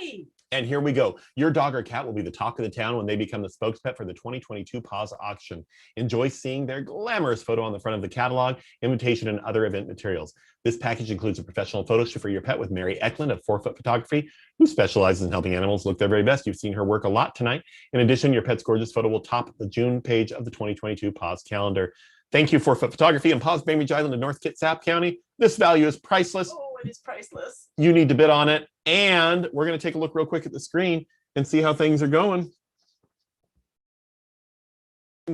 Yay! And here we go. Your dog or cat will be the talk of the town when they become the spokespet for the 2022 PAWS auction. Enjoy seeing their glamorous photo on the front of the catalog, invitation, and other event materials. This package includes a professional photo shoot for your pet with Mary Ekman of 4-Foot Photography, who specializes in helping animals look their very best. You've seen her work a lot tonight. In addition, your pet's gorgeous photo will top the June page of the 2022 PAWS calendar. Thank you, 4-Foot Photography and PAWS Bainbridge Island in North Kitsap County. This value is priceless. Oh, it is priceless. You need to bid on it. And we're going to take a look real quick at the screen and see how things are going.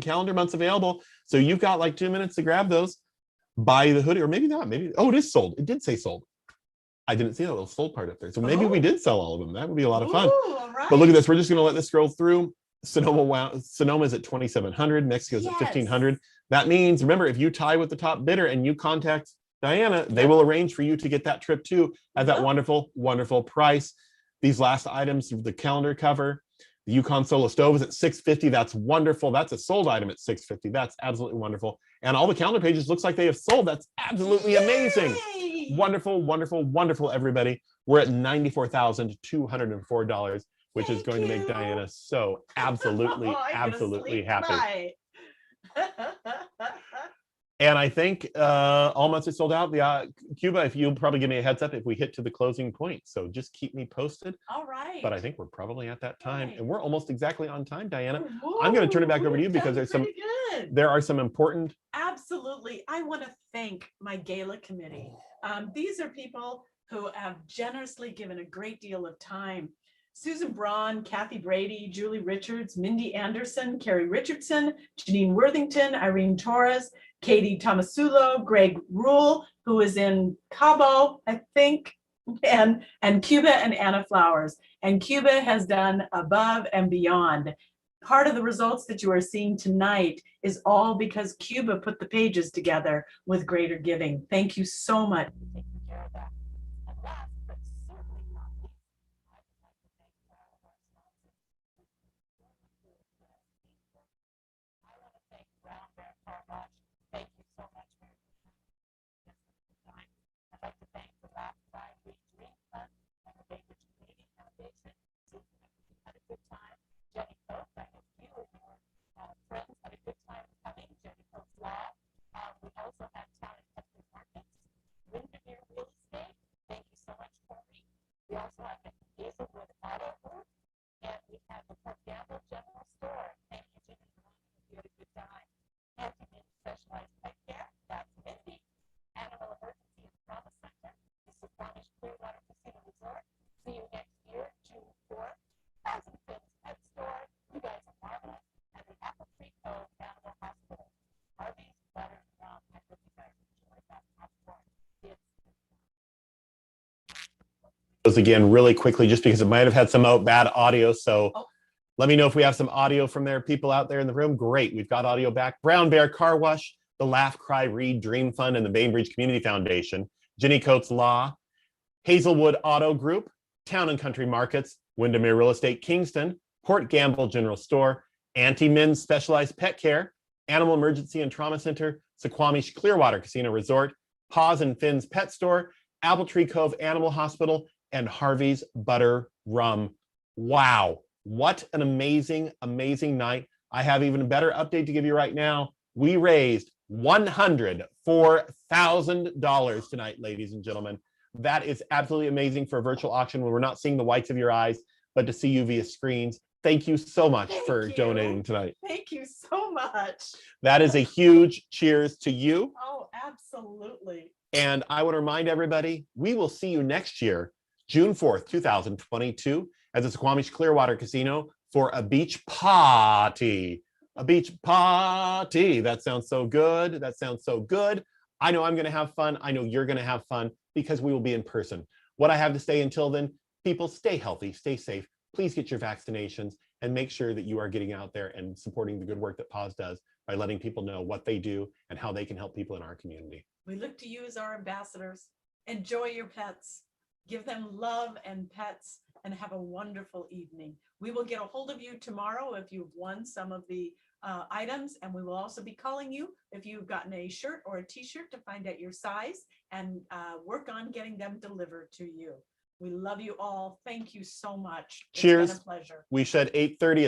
Calendar months available. So you've got like 2 minutes to grab those. Buy the hoodie, or maybe not. Maybe, oh, it is sold. It did say sold. I didn't see that little sold part up there. So maybe we did sell all of them. That would be a lot of fun. All right. But look at this. We're just going to let this scroll through. Sonoma is at 2,700. Mexico's at 1,500. That means, remember, if you tie with the top bidder and you contact Diana, they will arrange for you to get that trip too at that wonderful, wonderful price. These last items, the calendar cover, the Yukon Solo Stove is at $650. That's wonderful. That's a sold item at $650. That's absolutely wonderful. And all the calendar pages looks like they have sold. That's absolutely amazing. Yay! Wonderful, wonderful, wonderful, everybody. We're at $94,204, which is going to make Diana so absolutely, I'm gonna absolutely sleep happy. tonight. And I think all months are sold out. The Cuba, if you'll probably give me a heads up if we hit to the closing point. So just keep me posted. All right. But I think we're probably at that time, and we're almost exactly on time, Diana. Whoa, I'm going to turn it back over to you that because was pretty good. there are some important. Absolutely. I want to thank my gala committee. These are people who have generously given a great deal of time. Susan Braun, Kathy Brady, Julie Richards, Mindy Anderson, Carrie Richardson, Janine Worthington, Irene Torres, Katie Tomasulo, Greg Rule, who is in Cabo, I think, and Cuba and Anna Flowers. And Cuba has done above and beyond. Part of the results that you are seeing tonight is all because Cuba put the pages together with Greater Giving. Thank you so much for taking care of that. And last, but certainly not least, I want to thank Brown Bear Car Wash. Thank you so much for your time. I'd like to thank the Laugh Cry Dream Fund and the Bainbridge Community Foundation. We had a good time. Jenny Cope, I hope you and your friends had a good time coming. Jenny Cope's Law. We also had Town and Country Markets. Windermere Real Estate. Thank you so much, Corey. We also have the Hazelwood Auto Group. And we have the PAWSjama General Store. Thank you, Jimmy. You had a good time. Anti-Min Specialized Pet Care. That's Mindy. Animal Emergency and Trauma Center. The Suquamish Clearwater Casino Resort. See you next year, June 4th. Thousand Things Pet Store. You guys are marvelous. And the Apple Tree Cove Animal Hospital. Harvey's Butter Rum. I hope you guys enjoyed that popcorn. Those again really quickly, just because it might have had some bad audio. So let me know if we have some audio from there. People out there in the room, great. We've got audio back. Brown Bear Car Wash, the Laugh, Cry, Read Dream Fund, and the Bainbridge Community Foundation, Jenny Coates Law, Hazelwood Auto Group, Town and Country Markets, Windermere Real Estate Kingston, Port Gamble General Store, Anti-Min Specialized Pet Care, Animal Emergency and Trauma Center, Suquamish Clearwater Casino Resort, Paws and Fins Pet Store, Apple Tree Cove Animal Hospital, and Harvey's Butter Rum. Wow, what an amazing, amazing night. I have even a better update to give you right now. We raised $104,000 tonight, ladies and gentlemen. That is absolutely amazing for a virtual auction when we're not seeing the whites of your eyes, but to see you via screens. Thank you so much for donating tonight. Thank you so much. That is a huge cheers to you. Oh, absolutely. And I want to remind everybody, we will see you next year, June 4th, 2022, at the Suquamish Clearwater Casino for a beach party. A beach party. That sounds so good. That sounds so good. I know I'm going to have fun. I know you're going to have fun because we will be in person. What I have to say until then, people, stay healthy, stay safe. Please get your vaccinations and make sure that you are getting out there and supporting the good work that PAWS does by letting people know what they do and how they can help people in our community. We look to you as our ambassadors. Enjoy your pets. Give them love and pets and have a wonderful evening. We will get a hold of you tomorrow if you've won some of the items, and we will also be calling you if you've gotten a shirt or a t-shirt to find out your size and work on getting them delivered to you. We love you all. Thank you so much. Cheers. It's been a pleasure. We said 8:30.